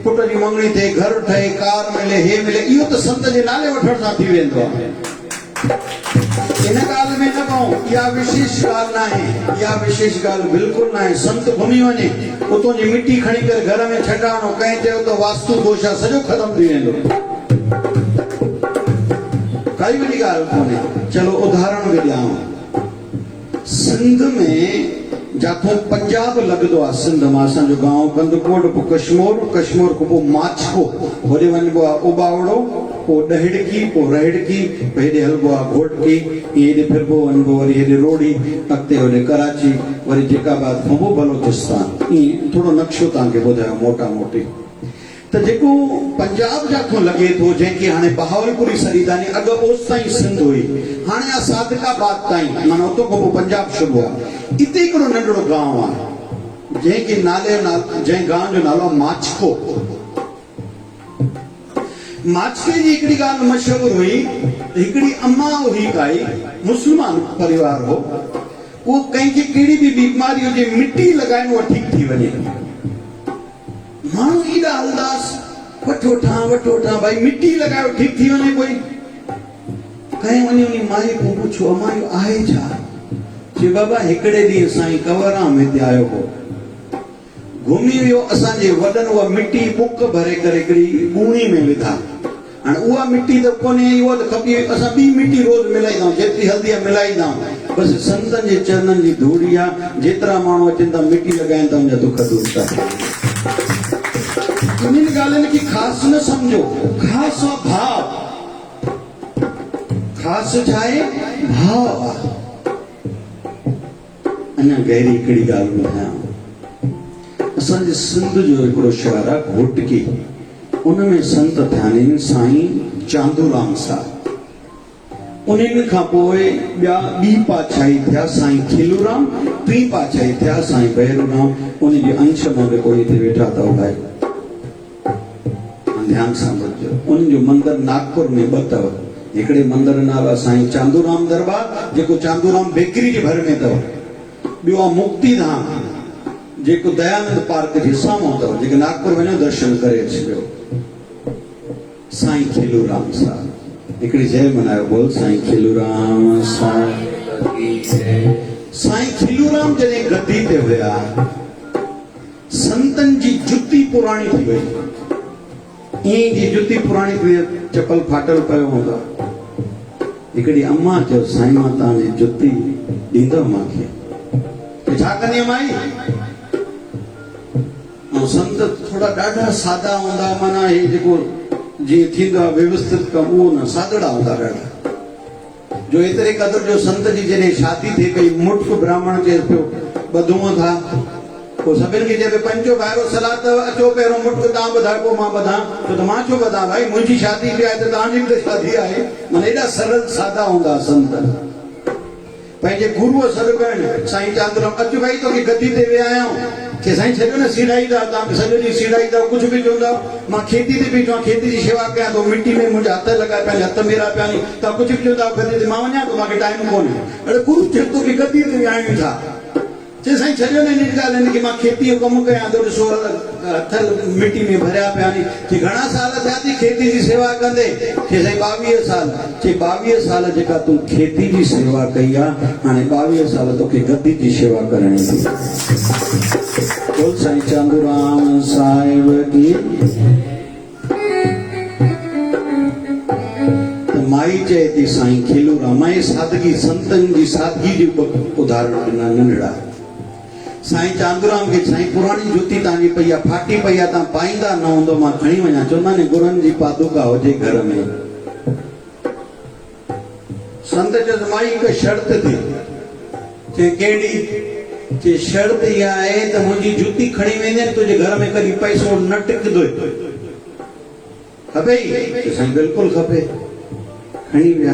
पुट जी मंगणी थिए घर ठहे कार मिले हे मिले इहो त संत जे नाले वठण सां थी वेंदो आहे इन ॻाल्हि में न पऊं इहा विशेष ॻाल्हि न आहे इहा विशेष ॻाल्हि बिल्कुलु न आहे संत घुमी वञे उतां जी मिटी खणी करे घर में छॾाइणो कंहिं चयो त वास्तु दोष आहे सॼो ख़तमु थी वेंदो काई वॾी ॻाल्हि कोन्हे चलो उदाहरण बि ॾियां सिंध में जाथों पंजाब लगदो आहे सिंध मां असांजो गांव कंदकोट पोइ कश्मीर खां पोइ माछको होॾे वञिबो आहे उबावड़ो पोइ ॾहिड़की पोइ रहड़की पोइ हेॾे हलिबो आहे घोटकी हेॾे फिरबो वञिबो वरी हेॾे रोड़ी अॻिते होॾे कराची वरी जेकाबाद खां पोइ बलोचिस्तान ईअं थोरो नक्शो तव्हांखे ॿुधायो मोटा मोटी त जेको पंजाब जाथों लॻे थो जंहिंखे हाणे बहावलपुरी सरीदानी अॻु ओसि ताईं सिंध हुई हाणे आहे सादिकाबाद ताईं माना उतो खां पोइ पंजाब शुरू आहे इते हिकिड़ो नंढड़ो गांव आहे जंहिंखे जंहिं गांव जो नालो माछको माछके जी हिकिड़ी ॻाल्हि मशहूरु हुई हिकिड़ी अम्मा हुई काई मुस्लमान परिवार हो उहो कंहिंखे कहिड़ी बि बीमारी हुजे मिटी लॻाइण उहा ठीकु थी वञे माण्हू एॾा हलदास वठो ठा भाई मिटी लॻायो ठीकु थी वञे कोई कंहिं वञी उन माई खां पुछो अम्मा इहो आहे छा चए बाबा हिकिड़े ॾींहुं साईं कंवराम हिते आयो हो घुमी वियो असांजे वॾनि उहा मिटी बुक भरे करे हिकिड़ी ॿूणी में विधा हाणे उहा मिटी त कोन्हे उहा त खपी असां ॿी मिटी रोज़ मिलाईंदा आहियूं जेतिरी हल्दी आहे मिलाईंदा आहियूं बसि संतनि जे चरणनि जी धूड़ी आहे जेतिरा माण्हू अचनि था मिटी लॻाइनि था उनजा दुख दूर था इन्हनि ॻाल्हियुनि खे ख़ासि न सम्झो ख़ासि आहे भाव ख़ासि छा आहे भाव आहे अञा गहरी हिकिड़ी ॻाल्हि ॿुधायां असांजे सिंध जो हिकिड़ो शहर आहे घोटकी उनमें संत थियानी साईं चांदूराम साहिब। उन्हनि खां पोइ ॿी पातशाही थिया साईं खिलूराम, टी पातशाही थिया साईं भैरूराम। उनजे अंश में कोई हिते वेठा अथव भाई, ध्यान सां ॿुधजो। उनजो मंदिर नागपुर में ॿ अथव। हिकिड़े मंदिर नाला साईं चांदूराम दरबार जेको चांदूराम बेकरी जे भर में अथव। ॿियो आहे मुक्तिधाम जेको दयानंद पार्क जे साम्हूं अथव। जेके नागपुर वञो दर्शन करे अचिजो। साईं खिलूराम साहिब हिकिड़ी जय मनायो, बोल साईं खिलूराम साहिब की जय। साईं खिलूराम जॾहिं गद्दी ते हुया, संतन जी जुती पुराणी थी वई। ईअं जी जुती पुराणी थी वई, चपल फाटल पियो हूंदो। हिकिड़ी अम्मा चयो, साईं मां तव्हांजी जुती ॾींदव मूंखे? छा कंदी माई? ऐं संत थोड़ा ॾाढा सादा हूंदा, माना हे जेको जीअं थींदो आहे व्यवस्थित कमु, उहो न, सादड़ा हूंदा ॾाढा। जो एतिरे क़दुरु जो संत जी जॾहिं शादी थिए पई, मुटक ब्राह्मण चए पियो ॿधूं था, पोइ सभिनि खे चए पियो पंचो ॿाहिरो सलाह अथव, अचो पहिरियों मुटक तव्हां ॿधायो पोइ मां ॿधां। छो त मां छो ॿधां भाई, मुंहिंजी शादी बि आहे त तव्हांजी बि त शादी आहे। माना एॾा सरल सादा हूंदा संत। पंहिंजे गुरूअ सॾु कनि, साईं चांदूराम अचु भाई तोखे गद्दी ते विया आहियूं। के साईं छॾियो न सीड़ाईंदा, तव्हांखे सॼो ॾींहुं सीड़ाईंदा, कुझु बि चवंदा। मां खेती ते बीठो आहियां, खेती जी शेवा कयां थो, मिटी में मुंहिंजा हथ लॻा पिया, हथ मेरा पिया नी, तव्हां कुझु बि चवंदा गद्दी ते मां वञा थो, मूंखे टाइम कोन्हे। अड़े गुरू चए तोखे गद्दी ते विहायूं था। चए साईं छॾियो न इन ॻाल्हियुनि खे, मां खेती जो कमु कयां थो, ॾिसो हथ मिटी में भरिया पिया नी। चए घणा साल थिया थी खेती जी सेवा कंदे? चए साईं 22 साल। चए 22 साल जेका तूं खेती जी सेवा कई आहे, हाणे 22 साल तोखे गद्दी जी सेवा करणी थी। बोल साईं चांदूराम साहिब की। माई चए थी साईं खिलूराम, मां सादगी, संतनि जी सादगी जो उदाहरण ॾिना नंढड़ा। साईं चांदूराम खे साईं पुराणी जुती तव्हांजी पई आहे, फाटी पई आहे, तव्हां पाईंदा न हूंदो, मां खणी वञा। चवंदा आहिनि गुरुनि जी पादुका हुजे घर में। संत चयो माई हिकु शर्त थी। चए कहिड़ी? चए शर्त इहा आहे त मुंहिंजी जुती खणी वेंदे तुंहिंजे घर में कॾहिं पैसो न टिकंदो। खपे? साईं बिल्कुलु खपे। खणी विया।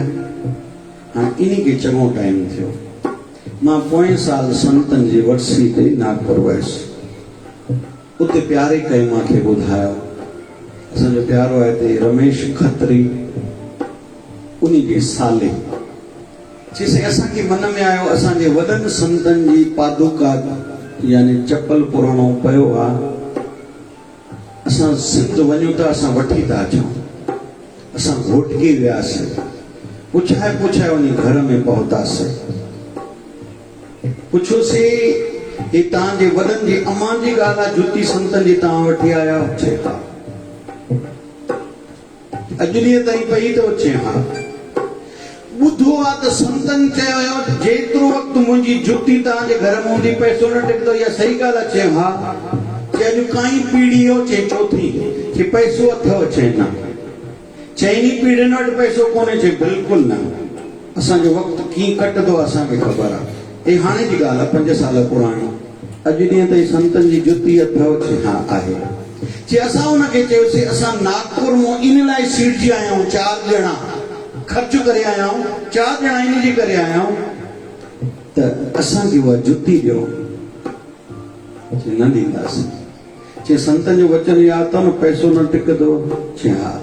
हाणे इन खे चङो टाइम थियो। मां पोएं साल संतनि जी वर्सी ते नागपुर वियुसि। उते प्यारे कई मूंखे ॿुधायो, असांजो प्यारो आहे हिते रमेश खत्री, उन जे साले। चई असांखे मन में आयो, असांजे वॾनि संतनि जी पादुका यानी चपल पुराणो पियो आहे, असां सिंध वञूं था, असां वठी था अचूं। असां घोटके वियासीं, पुछाए वञी घर में पहुतासीं। पुछोसीं हे तव्हांजे वॾनि जी अम्मा जी ॻाल्हि आहे, जुती संतनि जी तव्हां वठी आया? चए हा। अॼु ॾींहं ताईं पई तो? चए हा। ॿुधो आहे त संतनि चयो हुयो जेतिरो वक़्तु मुंहिंजी जुती तव्हांजे घर में हूंदी पैसो न टिकंदो, इहा सही ॻाल्हि आहे? चए हा। चए अॼु काई पीढ़ी हो? चए चौथी। चए पैसो अथव? चए न। चइनी पीढ़ियुनि वटि पैसो कोन्हे? चए बिल्कुलु न। असांजो वक़्तु कीअं कटंदो असांखे ख़बर आहे। हे हाणे जी ॻाल्हि आहे, 5 साल पुराणी। अॼु ॾींहं ताईं संतनि जी जुती अथव? चए हा आहे। चए असां हुनखे चयोसीं असां नागपुर मां इन लाइ सीड़जी आया आहियूं, 4 ॼणा ख़र्च करे आया आहियूं, 4 ॼणा इन जे करे आया आहियूं त असांखे उहा जुती ॾियो। चए न ॾींदासीं। चए संतनि जो वचन यादि अथव न, पैसो न टिकंदो? चए हा।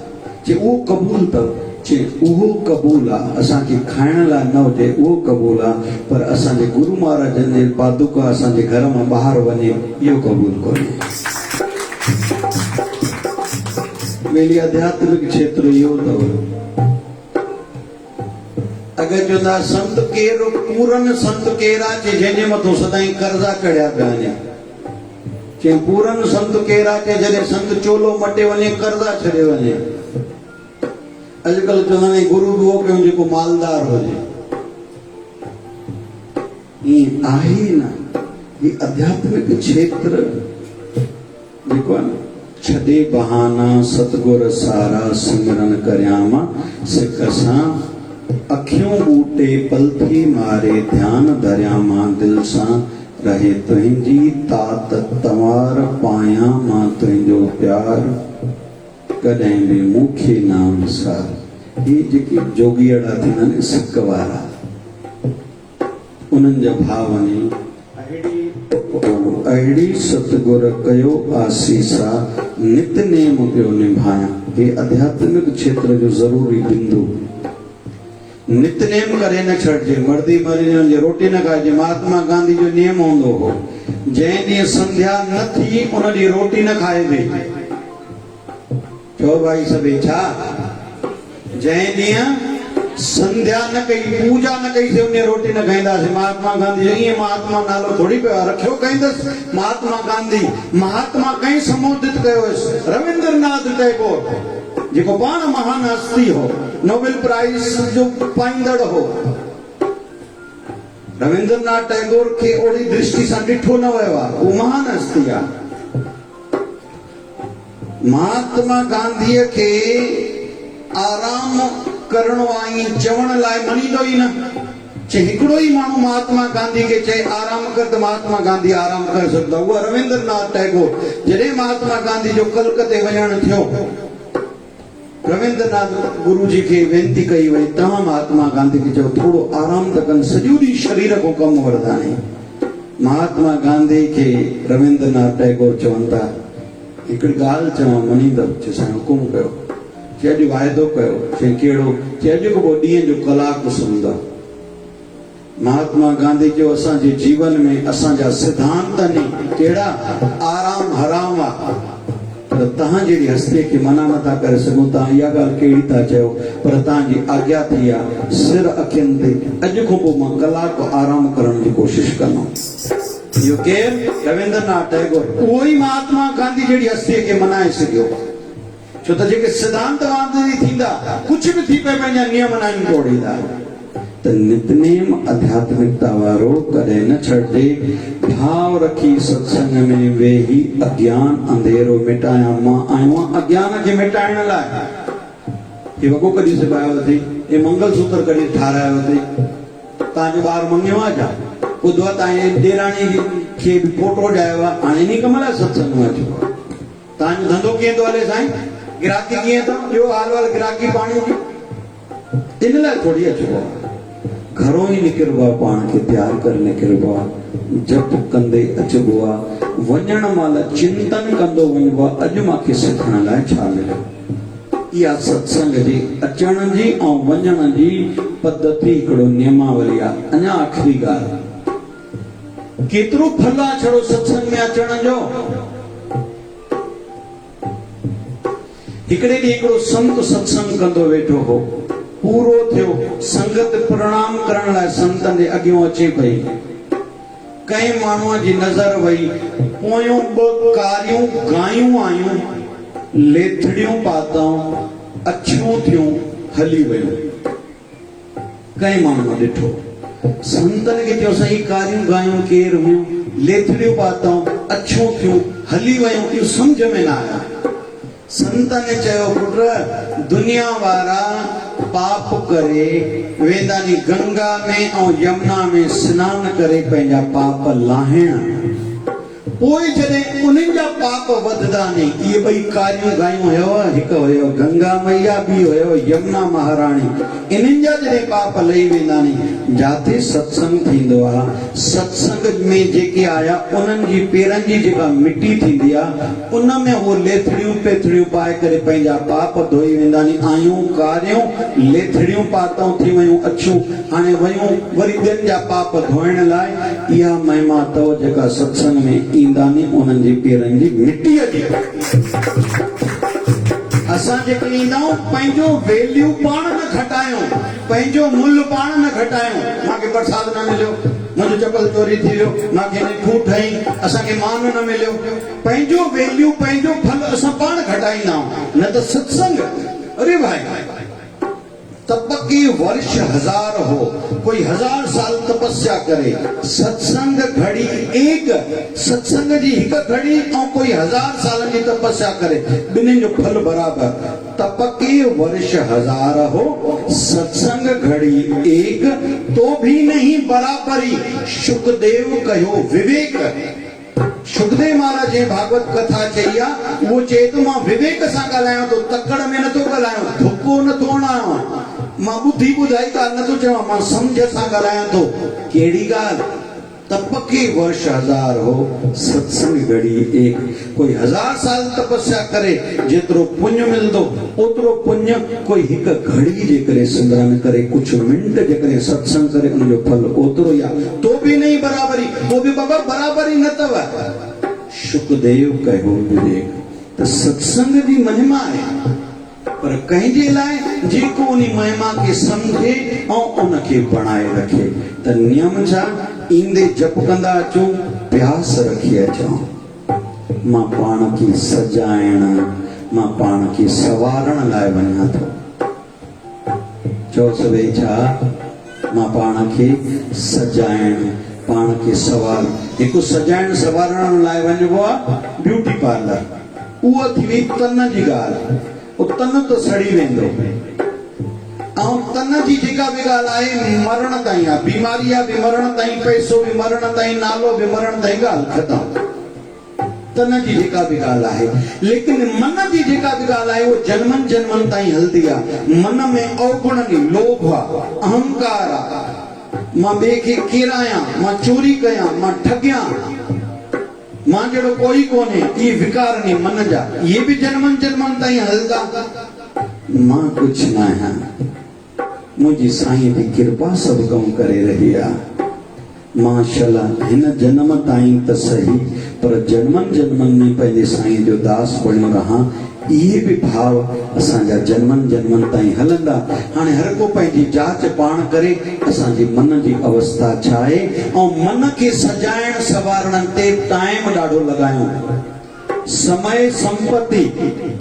चए उहो क़बूल अथव? चए उहो क़बूल आहे। असांखे खाइण लाइ न हुजे उहो क़बूल आहे, पर असांजे गुरु महाराजनि जे पादुका असांजे घर मां ॿाहिरि वञे इहो क़बूल कोन्हे। मेरी आध्यात्मिक क्षेत्र इहो अथव। अगरि चवंदा संत केरु, पूरन संत केरु आहे? चए जंहिंजे मथां सदाईं कर्ज़ा कढ़िया पिया वञे। चए पूरन संत केरु आहे? चए जॾहिं संत चोलो मटे वञे, कर्ज़ा छॾे वञे। अॼुकल्ह चवंदा आहिनि गुरू बि उहो कयूं जेको मालदार हुजे। ईअं आहे न। हीउ आध्यात्मिक क्षेत्र जेको आहे न, छॾे बहाना सतगुर सारा सिमरन करियाम सिक सां, अखियूं ॿूटे पलथी मारे ध्यान धरिया मां दिल सां, रहे तुंहिंजी तात तवार पायां मां तुंहिंजो प्यार। कॾहिं बि मूंखे नाम सार। ये जेके जोगीअड़ा थींदा आहिनि सिक वारा, उन्हनि जा भाव आहिनि अहिड़ी सतगुर कयो आसीसा नितनेम पियो निभाया। हे आध्यात्मिक क्षेत्र जो ज़रूरी बिंदु, नितनेम करे न छॾिजे, मर्दी मरीजनि जी रोटी न खाइजे। महात्मा गांधी जो नियम हूंदो हो, जंहिं ॾींहुं संध्या न थी उन ॾींहुं रोटी न खाइजे। चओ भाई सभई छा? जंहिं ॾींहुं संध्या न कई, पूजा न कई से उन रोटी न खाईंदासीं। महात्मा गांधी ईअं महात्मा नालो थोड़ी पियो रखियो कंदसि। महात्मा गांधी महात्मा कंहिं संबोधित कयो हुयसि? रविंद्रनाथ टैगोर, जेको पाण महान हस्ती हो, नोबेल प्राइज जो पाईंदड़ हो। रविंद्रनाथ टैगोर खे ओड़ी दृष्टि सां ॾिठो न वियो आहे, उहो महान हस्ती आहे। महात्मा गांधीअ खे आराम करणो आई चवण लाइ मञींदो ई न। चे हिकिड़ो ई माण्हू महात्मा गांधी खे चए आराम कर त महात्मा गांधी आराम करे सघंदा, उहो रविंद्रनाथ टैगोर। जॾहिं महात्मा गांधी जो कलकत्ते वञणु थियो, रविंद्रनाथ गुरु जी खे वेनती कई वई, तव्हां महात्मा गांधी खे चओ थोरो आराम त कनि, सॼो ॾींहुं शरीर को कमु वरदा आहिनि। महात्मा गांधी खे रविंद्रनाथ टैगोर चवनि था, हिकिड़ी ॻाल्हि चवां मञींदव? चए साईं हुकुम कयो। चए अॼु वाइदो कयो। चए कहिड़ो? चए अॼु को ॾींहं जो कलाकु सुम्हंदा। महात्मा गांधी जो असांजे जीवन में असांजा सिद्धांत आहिनि कहिड़ा? आराम हराम आहे, पर तव्हां जहिड़ी हस्तीअ खे मना नथा करे सघूं। तव्हां इहा ॻाल्हि कहिड़ी था चयो? पर तव्हांजी आज्ञा थी आहे, सिर अखियुनि ते अॼु खां पोइ मां कलाकु आराम करण जी कोशिशि कंदुमि। इहो केरु? रविंद्रनाथ टैगोर। उहो ई महात्मा गांधी जहिड़ी हस्तीअ खे मनाए सघियो। छो त जेके सिद्धांतवादी थींदा, कुझु बि थी पए पंहिंजा नियम न तोड़ींदा। त नितनेम आध्यात्मिकता वारो कॾहिं न छॾिजे। भाव रखी सत्संग में वेही अज्ञान अंधेरो मिटाया। मां आयो आहियां अज्ञान खे मिटाइण लाइ। हे वॻो कॾहिं सिबायो अथई? हे मंगलसूत्र कॾहिं ठारायो अथई? तव्हांजो ॿार मङियो आहे छा? ॿुधो आहे तव्हांजे ॾेराणी खे बि फोटो ॾियायो आहे, हाणे इन कम लाइ सत्संग में अचो। तव्हांजो धंधो कीअं थो हले साईं? गिराकी कीअं अथव? ॿियो हाल वाल गिराकी पाणी जी, इन लाइ थोड़ी अचिबो आहे। घरों ई निकिरबो आहे, पाण खे तयारु करे निकिरबो आहे, जप कंदे अचिबो आहे, वञण महिल चिंतन कंदो वञिबो आहे, अॼु मूंखे सिखण लाइ छा मिलियो। इहा सत्संग जी अचण जी ऐं वञण जी पद्धति हिकिड़ो नियमावली आहे। अञा आख़िरी ॻाल्हि, केतिरो फल आहे छड़ो सत्संग में अचण जो। हिकिड़े ॾींहुं हिकिड़ो संत सत्संग कंदो वेठो हो, पूरो थियो। संगत प्रणाम करण लाइ संतनि जे अॻियां अचे पई। कंहिं माण्हूअ जी नज़र वई, पोयों ॿ कारियूं गायूं आयूं, लेथड़ियूं पातऊं, अछियूं थियूं, हली वियूं। कंहिं माण्हूअ ॾिठो, संतनि खे चयो साईं कारियूं गायूं केरु हुयूं? लेथड़ियूं पातऊं, अछियूं थियूं, हली वियूं। इहो सम्झ में न आया। संतनि चयो, पुट दुनिया वारा पाप करे वेंदा नी गंगा में ऐं यमुना में सनान करे पंहिंजा पाप लाहिण। पोइ जॾहिं उन्हनि जा पाप वधदा नी, इहे ॿई कारियूं गायूं हुयो, हिकु हुयो गंगा मैया, ॿी हुयो यमुना महाराणी। इन्हनि जा जॾहिं पाप लही वेंदा नी, जाते सत्संग थींदो आहे, सत्संग में जेके आया उन्हनि जी पेरनि जी जेका मिटी थींदी आहे, उन में उहो लेथड़ियूं पेथड़ियूं पाए करे पंहिंजा पाप धोई वेंदा नी। आयूं कारियूं, लेथड़ियूं पातऊं, थी वियूं अछियूं, हाणे वयूं वरी ॿियनि जा पाप धोइण लाइ। इहा महिमा अथव जेका सत्संग में ईंदा नी, उन्हनि जी पेरनि जी मिटीअ जी। असां जेके ईंदा आहियूं, पंहिंजो वैल्यू पाण न घटायूं, पंहिंजो मुल्ह पाण न घटायूं। मूंखे प्रसाद न मिलियो, मुंहिंजो चपल चोरी थी वियो, मूंखे ठूठ हई, असांखे मान न मिलियो। पंहिंजो वैल्यू, पंहिंजो फल असां पाण घटाईंदा आहियूं। न त सत्संग, अरे भाई तपकी वर्ष 1000 हो, कोई 1000 साल तपस्या करे, सत्संग घड़ी एक, सत्संग जी हिक घड़ी ऐं कोई 1000 साल की तपस्या करे, बिन्हीं जो फल बराबर। तपकी वर्ष 1000 हो, सत्संग घड़ी एक, तो भी नहीं बराबरी। शुकदेव कहो विवेक। सुखदेव महाराज जे भागवत कथा चई आहे उहो चए थो मां विवेक सां ॻाल्हायां थो, तकड़ में नथो ॻाल्हायां, धुको नथो हणां, मां ॿुधी ॿुधाई ॻाल्हि नथो चवां, मां सम्झ सां ॻाल्हायां थो। कहिड़ी ॻाल्हि? तपके वर्ष 1000 हो, सत्संग घड़ी एक। कोई 1000 साल तपस्या करे जेतिरो पुण्य मिलंदो ओतिरो पुण्य कोई हिक घड़ी जे करे सिमरन करे, कुछ मिंट जे करे सत्संग करे, उनजो फल ओतिरो या तो भी नहीं बराबरी, तो भी बाबा बराबरी न तव। सुखदेव कहो विवेक त सत्संग जी महिमा आहे, पर कंहिंजे लाइ जेको उन महिमा खे समझे ऐं उनखे बणाए रखे। त नियम छा? ईंदे जप कंदा अचो, प्यास रखी अचो, मां पाण खे सजाइण, मां पाण खे सवारण लाइ वञा थो। चओ सभई छा? मां पाण खे सजाइण, पाण खे सवार। हिकु सजाइण सवारण लाइ वञिबो आहे ब्यूटी पार्लर, उहा थी वई तन जी ॻाल्हि। तन तो सड़ी वेंदो, ऐं तन जी जेका बि ॻाल्हि आहे मरण ताईं आहे, बीमारी आहे बि मरण ताईं, पैसो बि मरण ताईं, नालो बि मरण ताईं, ॻाल्हि ख़तम। तन जी जेका बि ॻाल्हि आहे, लेकिन मन जी जेका बि ॻाल्हि आहे उहो जन्मनि जन्मनि ताईं हलंदी आहे। मन में अवगुण नी, लोभ आहे, अहंकार आहे, मां ॿिए खे किरायां, मां चोरी कयां, मां ठगियां, मां जहिड़ो कोई कोन्हे, इहे विकार नी मन जा, इहे बि जन्मनि जन्मनि ताईं हलंदा। मां कुझु न आहियां, मुंहिंजी साईं जी कृपा सभु कमु करे रही आहे। माशाल्लाह हिन जन्म ताईं त सही, पर जन्मनि जन्मनि में पंहिंजे साईं जो दास बणियो रहां, इहे बि भाव असांजा जन्मनि जन्मनि ताईं हलंदा। हाणे हर को पंहिंजी जांच पाण करे, असांजी मन जी अवस्था छा आहे, ऐं मन खे सजाइण सवारण ते टाइम ॾाढो लॻायूं। समय, संपत्ति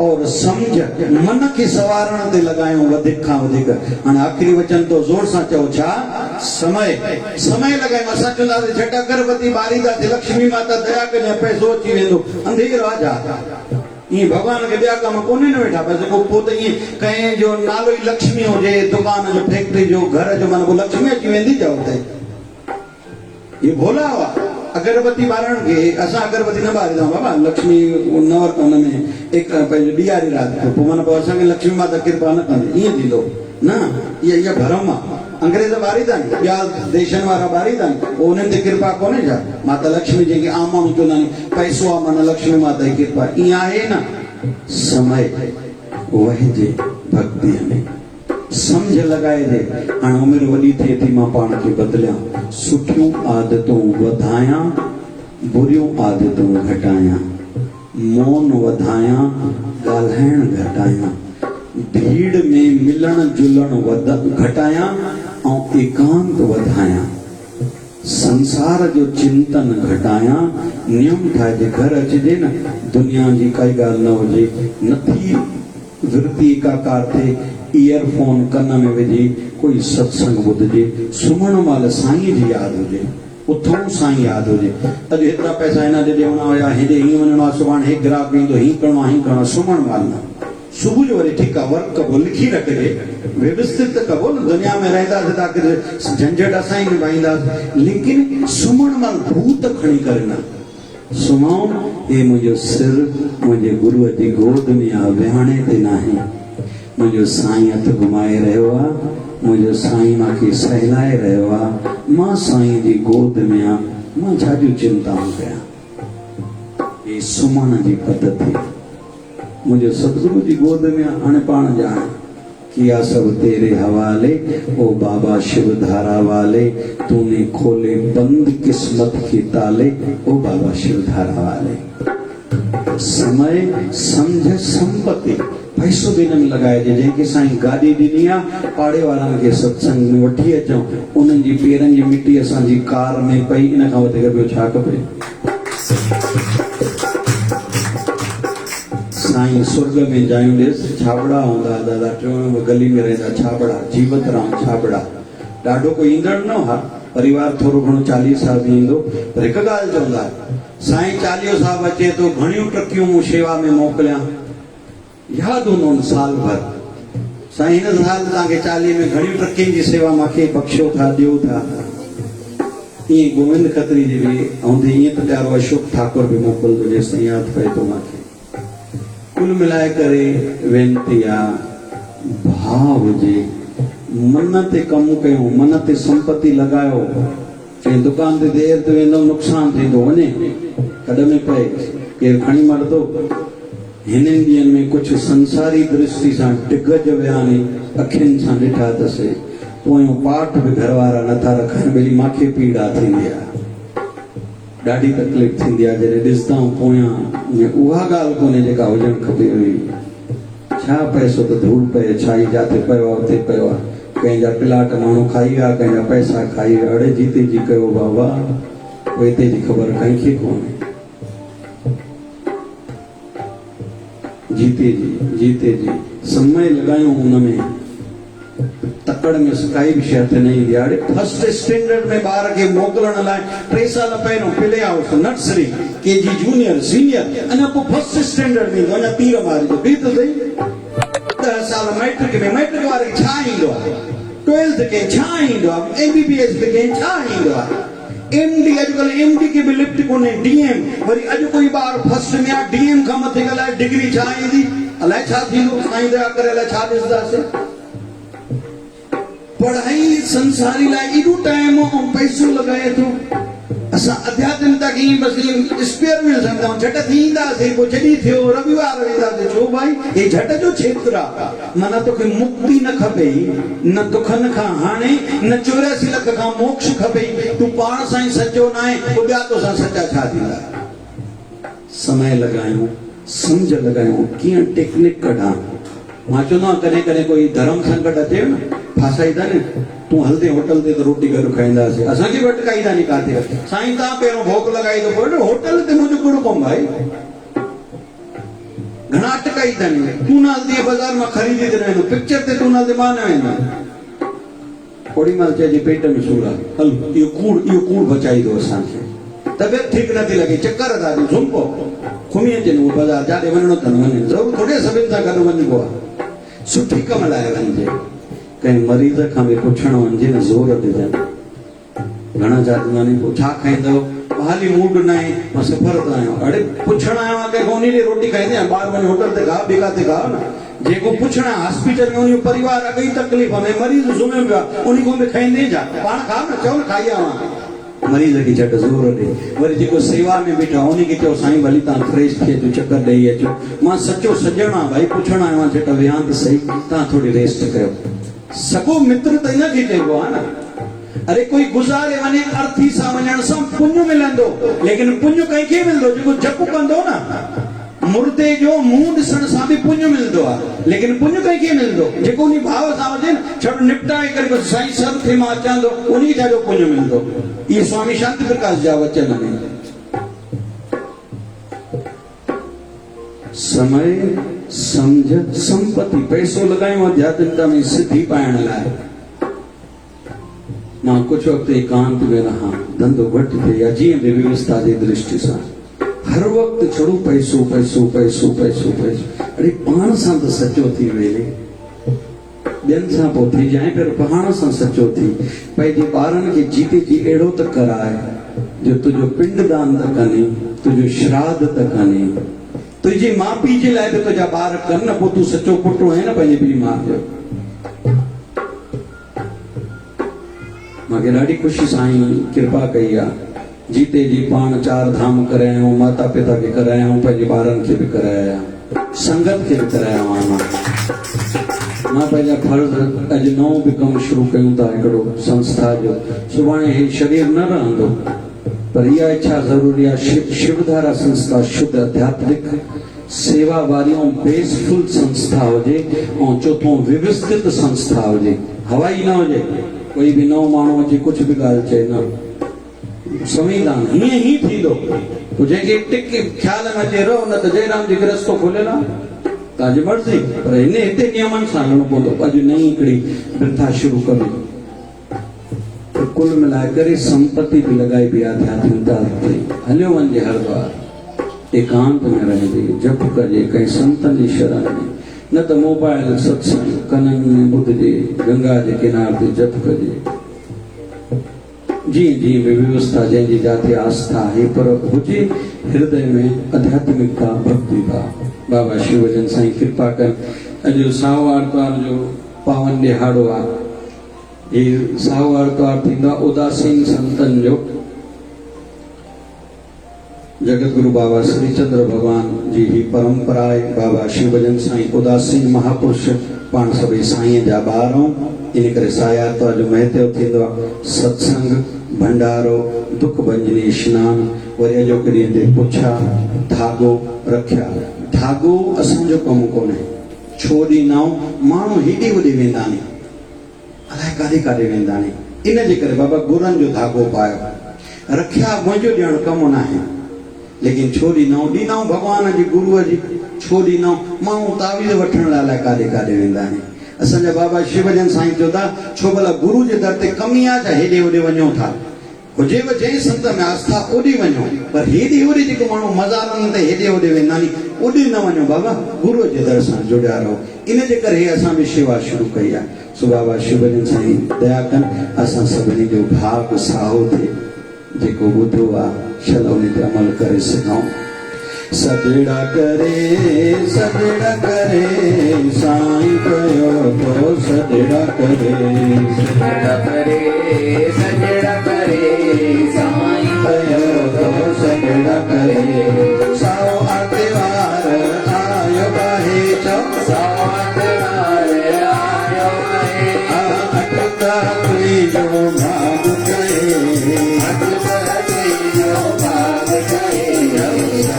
और समझ मन खे सवारण ते लॻायूं वधीक खां वधीक। हाणे आख़िरी वचन तो ज़ोर सां चओ छा? समय, समय लॻायूं। असां चवंदासीं झट अगरबत्ती ॿारींदासीं, लक्ष्मी माता दया कजांइ, पैसो अची वेंदो, अंधेरो आहे छा? ईअं भॻवान खे ॿिया कम कोन्हे न वेठा, बसि पोइ त ईअं कंहिंजो नालो ई लक्ष्मी हुजे, दुकान जो, फैक्ट्री जो, घर जो, माना पोइ लक्ष्मी अची वेंदी छा हुते? ये भोला हुआ। अगरबत्ती ॿारण खे असां अगरबत्ती न ॿारींदा आहियूं बाबा, लक्ष्मी न वरितो हुन में हिकु पंहिंजो ॾियारी राति पोइ माना पोइ असांखे लक्ष्मी माता कृपा न कंदी, ईअं थींदो न। इहा भरम आहे। अंग्रेज ॿारींदा आहिनि, ॿिया देशनि वारा ॿारींदा आहिनि, पोइ उन्हनि ते कृपा कोन्हे छा? माता लक्ष्मी जंहिंखे आम माण्हू चवंदा आहिनि पैसो आहे माना लक्ष्मी माता जी कृपा, ईअं आहे न। समय वहिजे भक्तीअ में, समझ लॻाए दे। हाणे उमिरि वॾी थिए थी, मां पाण खे बदिलियां, सुठियूं आदतूं वधायां, बुरियूं आदतूं घटायां, मौन वधायां, ॻाल्हाइण घटायां, भीड़ में मिलण जुलण घटायां ऐं एकांत वधायां, संसार जो चिंतन घटायां। नियम ठाहे घर अचिजे न, दुनिया जी काई ॻाल्हि न हुजे, नथी वृत्ति एकाकार थिए, ईयरफोन कन में विझी कोई सत्संग ॿुधजे, सुम्हण महिल साईं जी यादि हुजे, उथूं साईं यादि हुजे। अॼु हेतिरा पैसा हिन ॾे ॾियणा हुया, हेॾे हीअं वञिणो आहे, सुभाणे हे ग्राहक ईंदो, हीअं करिणो आहे, हीअं करिणो आहे, सुम्हण महिल न। सुबुह जो वरी ठीकु आहे, वर्क कबो, लिखी रखिजे, व्यवस्थित कबो न। दुनिया में रहंदासीं त आख़िर झंझट असां ई निभाईंदासीं, लेकिन सुम्हण महिल भूत खणी करे न सुम्हूं। हे मुंहिंजो सिर मुंहिंजे गुरूअ जी गोद में आहे, विहाणे ते न आहे। मुंहिंजो साईं हथ घुमाए रहियो आहे, मुंहिंजो साईं मूंखे सहलाए रहियो आहे, मां साईं जी गोद में आहियां, मां छा जूं चिंताऊं कयां? हे सुम्हण जी पद्धति मुंहिंजो सतगुरु जी गोद में आहे। हाणे पाण ॼाण किया सब तेरे हवाले, ओ बाबा शिव धारा वाले, तूने खोले बंद किस्मत के ताले, ओ बाबा शिव धारा वाले। समय, समझ, संपत्ति, पैसो बि हिन में लॻाइजे। जंहिंखे साईं गाॾी ॾिनी आहे, पाड़े वारनि खे सत्संग में वठी अचूं, उन्हनि जी पेरनि जी मिटी असांजी कार में पई, इन खां वधीक ॿियो छा खपे? साईं स्वर्ग में जायूं ॾिस, छाबड़ा हूंदा दादा, टियों गली में रहंदा छाबड़ा, जीवत राम छाबड़ा। ॾाढो कोई ईंदड़ न हा, परिवार थोरो घणो 40 साल बि ईंदो, पर हिकु ॻाल्हि चवंदा, साईं 40 साल अचे तो, घणियूं टकियूं मूं शेवा में मोकिलियां, यादि हूंदो न साल भर। साईं हिन साल तव्हांखे 40 में घणियूं टकियुनि जी सेवा मूंखे बख़्शो था, ॾियो था। ये गोविंद खत्री जी भी आउंदी ये तो प्यारो अशोक ठाकुर भी मोकल तो जेसि याद पए तो माखे कुल मिलाए करे वेनती आ भाव जे मन ते कम कयो मन ते संपत्ति लगायो चे दुकान ते देर ते वेंदो नुकसान थींदो वने कदम पे केर खणी मरदो हिननि ॾींहंनि में कुछ संसारी दृष्टि सां टिगज विया नी अखियुनि सां ॾिठा अथसि पोयों पाठ भी घर वारा नथा रखनि भली माखे पीड़ा थींदी आहे ॾाढी तकलीफ़ थींदी आहे जॾहिं ॾिसंदा आहियूं पोयां में उहा ॻाल्हि कोन्हे जेका हुजणु खपे हुई छा पैसो त धूड़ पए छा ई जाते पियो आहे उते पियो आहे कंहिंजा प्लाट माण्हू खाई विया कंहिंजा पैसा खाई विया अड़े जीते जी कयो बाबा पोइ हिते जी ख़बर कंहिंखे कोन्हे जीते जी समय लगायूं उनमें तकड़ में काई भी शर्त नहीं दी अड़े फर्स्ट स्टैंडर्ड में ॿार खे मोकिलण लाइ 3 साल पहिरियों play house nursery KG junior senior अञा पोइ फर्स्ट स्टैंडर्ड में अञा तीर मारिजो बि त सही 10 साल मैट्रिक में मैट्रिक वारे खे छा ईंदो आहे 12th के छा ईंदो आहे MBBS के छा ईंदो आहे MD अॼुकल्ह MD के भी लिफ्ट कोन्हे DM वरी अॼु कोई ॿार फर्स्ट में आहे DM खां मथे ॻाल्हाए डिग्री छा ईंदी अलाए छा थींदो साईं दया करे अलाए छा ॾिसंदासीं पढ़ाई संसारी लाइ एॾो टाइम ऐं पैसो लॻाए थो असां अध्यात्मिकता खे बसि स्पेयर व्हील सम्झंदा आहियूं झट थी ईंदासीं पोइ जॾहिं थियो रविवार वेंदासीं छो भाई हे झट जो क्षेत्र आहे माना तोखे मुक्ति न खपे न दुखनि खां हाणे न 84 लख खां मोक्ष खपे तूं पाण सां ई सचो न आहे पोइ ॿिया तोसां सचा छा थींदा समय लॻायूं सम्झ लॻायूं कीअं टेक्निक कढां मां चवंदो आहियां कॾहिं कॾहिं कोई धर्म संकट अचे न फासाईंदा न तूं हलंदे होटल ते त रोटी गॾु खाईंदासीं असांखे बि अटकाईंदा नी काथे साईं तव्हां पहिरियों भोग लॻाई थो पोइ होटल ते मुंहिंजो कहिड़ो कमु भाई घणा अटकाईंदा नी तूं न हलंदी बाज़ार मां ख़रीदी ते न वेंदो पिक्चर ते तूं न हलंदे मां न वेंदो ओड़ी महिल चइजे पेट में सूर आहे हल इहो कूड़ बचाईंदो असांखे तबियत ठीकु नथी लॻे चकर था ॾियो सुम्ह पओ घुमी अचनि उहो बाज़ार जाॾे वञिणो अथनि वञनि ज़रूरु थोरे सभिनि सां गॾु वञिबो आहे सुठी कम लाइ वञिजे कंहिं मरीज़ खां बि पुछणु वञिजे न ज़ोर ॾिजनि घणा जात मानी पोइ छा खाईंदव हाली मूड न आहे मां सफ़र ते आहियां अड़े पुछणु आयो आहे कंहिंखां उन ॾींहुं रोटी खाईंदे ॿार वञी होटल ते खाओ ॿी काथे खाओ न जेको पुछणु आहे हॉस्पिटल में उन परिवार अॻई तकलीफ़ में मरीज़ सुम्हियो पियो आहे उन खां बि खाईंदे जा पाण खाओ न चओ न खाई आवां मरीज़ खे झटि ज़ोर ॾे वरी जेको सेवा में बीठो आहे उन खे चओ साईं भली तव्हां फ्रेश थी अचो चकर ॾेई अचो मां सचो सॼणु आहे भाई पुछणु आयो आहे झटि विहां त सही तव्हां थोरी रेस्ट कयो सॻो मित्र त इन खे चइबो आहे न अरे कोई गुज़ारे वञे अर्थी सां वञण सां पुञ मिलंदो लेकिन पुञ कंहिंखे मिलंदो जेको जप कंदो न मुर्दे जो मुंहुं ॾिसण सां बि पुञ मिलंदो आहे लेकिन पुञ कंहिंखे मिलंदो जेको उन भाव सां वञे न छॾो निपटाए करे बसि साईं सर थे मां अचां थो उन छा जो पुञ मिलंदो इहे स्वामी शांति प्रकाश जा वचन आहिनि समय समझ संपत्ति पैसो लॻायूं आध्यात्मिकता में सिद्धि पाइण लाइ मां कुछ वक्त एकांत में रहा धंधो घटि थे या जीअं बि व्यवस्था जी दृष्टि सां हर वक्त छड़ो पैसो पैसो पैसो पैसो पैसो अरे पाण सां त सचो थी वेले ॿियनि सां पोइ थी जाए पर पाण सां सचो थी पंहिंजे ॿारनि खे जीते जी अहिड़ो त कराए जो तुंहिंजो पिंडदान त कनि तुंहिंजो श्राद्ध त कनि तुंहिंजे माउ पीउ जे लाइ बि तुंहिंजा ॿार कनि न पोइ तूं सचो पुटु आहे न पंहिंजे पीउ माउ जो मूंखे ॾाढी ख़ुशी साईं कृपा कई आहे जीते जी पाण 4 धाम करायूं माता पिता खे करायूं पंहिंजे ॿारनि खे बि कराया संगत खे बि कराया मां पंहिंजा फर्ज़ अॼु नओं बि कमु शुरू कयूं था हिकिड़ो संस्था जो सुभाणे हे शरीर न रहंदो पर इहा इच्छा ज़रूरी आहे शिवधारा संस्था शुद्ध आध्यात्मिक सेवा वारी ऐं बेसफुल संस्था हुजे ऐं चोथों व्यवस्थित संस्था हुजे हवाई न हुजे कोई बि नओं माण्हू अचे कुझु बि ॻाल्हि चए न संविधान हीअं ई थींदो पोइ जंहिंखे टिक ख़्याल में अचे रहो न त जयराम जी रस्तो खोलियल आहे तव्हांजी मर्ज़ी पर हिते नियमनि सां हलणो पवंदो अॼु नई हिकिड़ी प्रथा शुरू कबी कुल मिलाए करे संपत्ति भी लगाई भी आध्यात्मिकता थी हलियो वञे हर बार एकांत में रहिजे जप कजे कई संतन जी शरण में न त मोबाइल सत्संग कननि में ॿुधजे गंगा जे किनारे ते जप कजे जी जी व्यवस्था जंहिंजी जाते आस्था है पर हुजे हृदय में आध्यात्मिकता भक्ति का बाबा शिवजन साईं कृपा कर अॼु साओ आर्तवार जो पावन ॾिहाड़ो आहे ये साओ आर्तवार थींदो आहे उदासीन संतन जो जगत गुरु बाबा श्री चंद्र भगवान जी ही परंपरा है बाबा शिवजन साईं उदासीन महापुरुष पाण सभई साईं जा ॿार इन करे साया तो जो महत्व थींदो आहे सत्संग भंडारो दुख भंजनी स्नान वरी अॼो कॾहिं ते पुछा धागो रखिया धागो असांजो कमु कोन्हे छो ॾींदा माण्हू हेॾे होॾे वेंदा नी अलाए काॾे काॾे वेंदा नी इन जे करे बाबा गुरनि जो धागो पायो रखिया मुंहिंजो ॾियणु कमु न आहे लेकिन छो ॾींदा भगवान जी गुरूअ जी छो ॾींदा माण्हू तावीज़ वठण लाइ अलाए काॾे काॾे वेंदा आहिनि असांजा बाबा शिवजन साईं चवंदा छो भला गुरु जे दर ते कमी आहे छा हेॾे होॾे वञूं था हुजेव जंहिं संत में आस्था ओॾे वञो पर हेॾे होॾे जेको माण्हू मज़ारनि ते हेॾे होॾे वेंदा नी ओॾे न वञो बाबा गुरूअ जे दर सां जुड़िया रहो इन जे करे असां बि शेवा शुरू कई आहे सो बाबा शिवजन साईं दया कनि असां सभिनी जो भाग साहो थिए जेको ॿुधो आहे शल उन ते अमल करे सघूं सजड़ा करे साईं कयो तो सजड़ा करे सजड़ा करे साईं कयो तो सजड़ा करे साओ आरतीवार आयो बाहे चौ साओ आरतीवार आयो बाहे अटका जो भाग कहे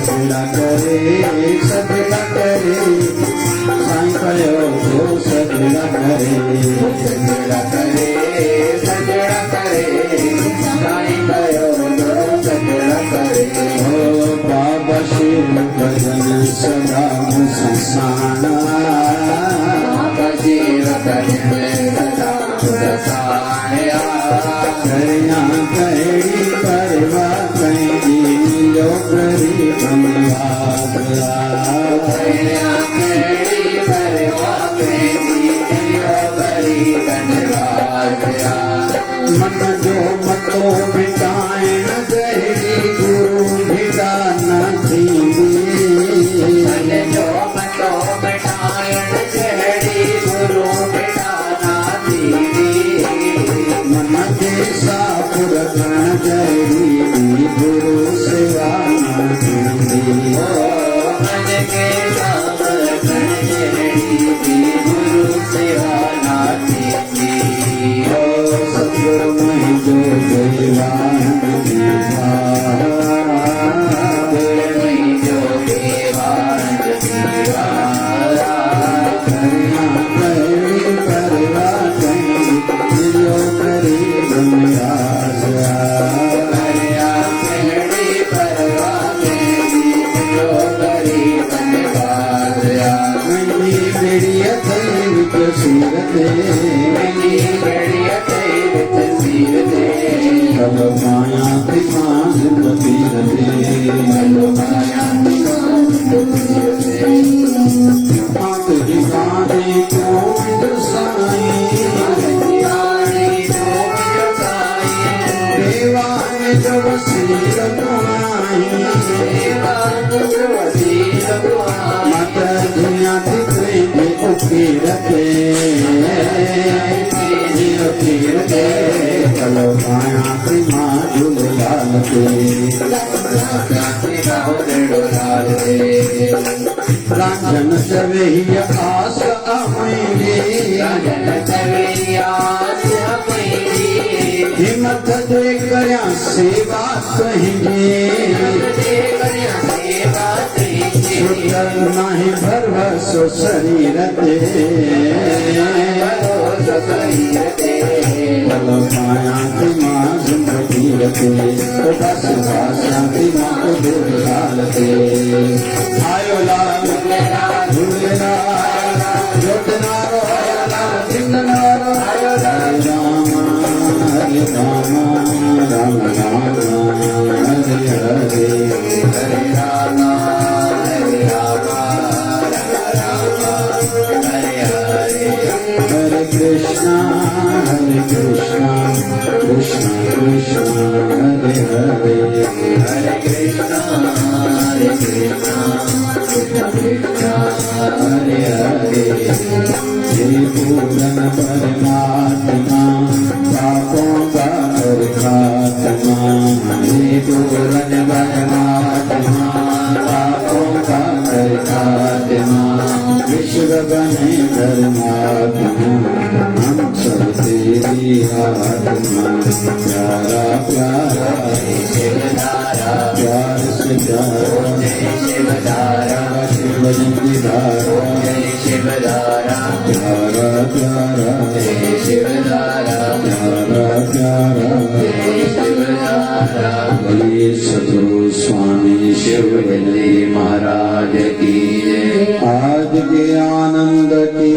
सजड़ा करे साईं कयो तो सजड़ा करे सजड़ा करे साईं कयो तो सजड़ा करे ओ बाबा शिव भजन सदा संसाना बाबा शिव भजन सदा संसाया करिया कहिड़ी परवा कहीं जो करी धन्यवाद मन जो मतो मिटाइण जहिड़ी गुरु भिड़ा न थींदी मन जो मतो मिटाइण जहिड़ी गुरु भिड़ा न थींदी मन के साफ रखण जहिड़ी गुरु सेवा न थींदी मन के साफ रखण जहिड़ी गुरु सेवा न थींदी सतगुरु में जो देवान दीवा में जो देवान दीवा करिया कहिड़ी परवा कहीं जो करी धन्यवाद करिया कहिड़ी परवा कहीं जो करी धन्यवाद मेरी बेड़िया थई विच सूरते कल माया पिता जिंदगी आप जिगाने को साईं देवान जो वसील मत दुनिया दिखे उकीरते कलो माया पिता झूलेलाल राजन चवे ही आस अमुंहिंजी हिम्मत दे करियां सेवा तुंहिंजी छुटल नाही भरवसो शरीर ते कलो माया पिता जिंदगी रते बस शांति मां को झूलेलाल ते आयो लाल झूलेलाल जोतनारो जिंदनारो हरे राम राम राम हरे हरे हरे राम हरे राम हरे हरे हरे कृष्णा कृष्णा कृष्णा चोरन बरमात्मा पापों का करतात्मा विश्व बने धर्मात्मा हम सब तेरी आत्मा प्यारा प्यारा शिवधारा प्यार से प्यारा शिवधारा शिव जी धारा शिवधारा प्यारा प्यारा शिवधारा प्यारा प्यारा शिवधारा बोलिए सतगुरु स्वामी शिवजी महाराज की जय आज के आनंद की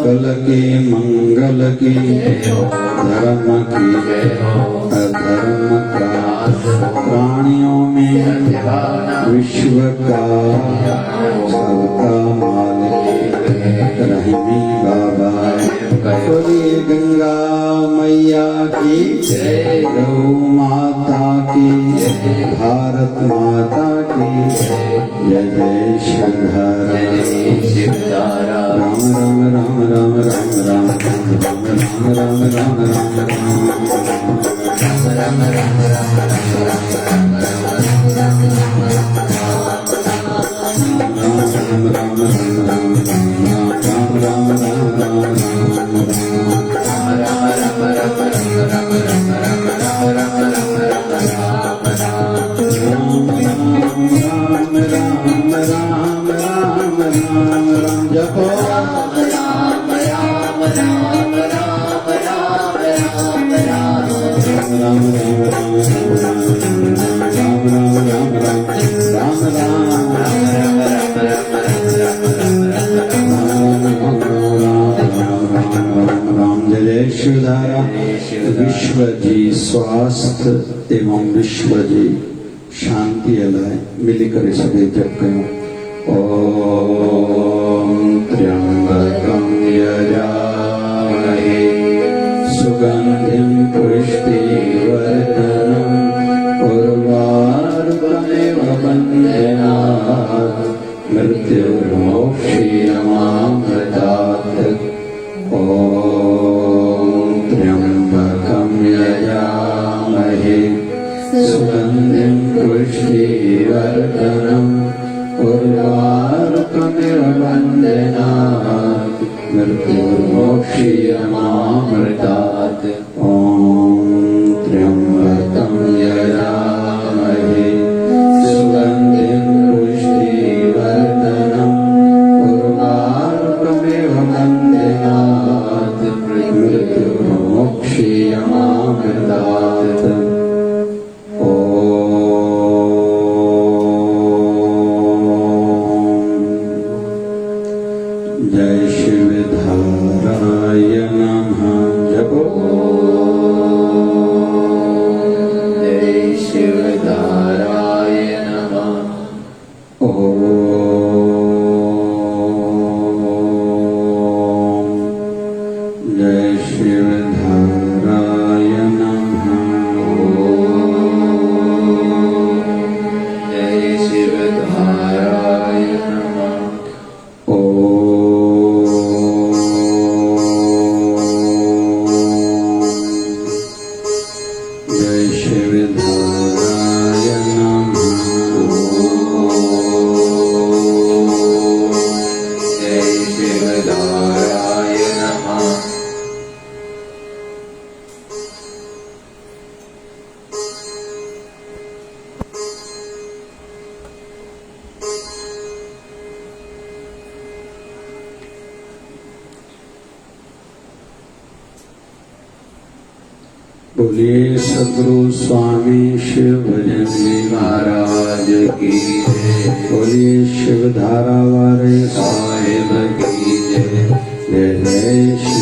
कल के मंगल की धर्म की अधर्म का प्राणियों में विश्व का सबका मालिक रहीमी बाबा बोलिए गंगा मैया की गौ माता की भारत माता की जय जय शिवधारा शिवधारा राम राम राम राम राम राम राम राम राम राम जपो जय शिवधारा विश्व जी स्वास्थ्य एवं विश्व जी शांति अलाय मिलकर सभी जप कयो ओम त्र्यंबकं यजामहे सुगंधिं पुष्टिवर्धनम् उर्वारुकमेव वन्दनात् मृत्युर्मोक्षीयमामृतात् ॐ त्र्यंबकं यजामहे सुगंधिं पुष्टिवर्धनम् उर्वारुकमेव वन्दनात् मृत्युर्मोक्षीयमामृतात् ॐ त्र्यंबकं यजामहे सुगंधिं पुष्टिवर्धनम् उर्वारुकमेव वन्दनात् मृत्युर्मोक्षीयमामृतात् जय शिवधाराय नमः जपो जय शिवधाराय नमः ओम जय शिवधाराय नमः जय शिवधाराय नमः जय शिवधाराय नमः जय शिवधाराय नमः बोलिए सद्गुरु स्वामी शिव भजन जी महाराज की जय बोलिए शिवधारा वाले साहिब की जय जय जय शिव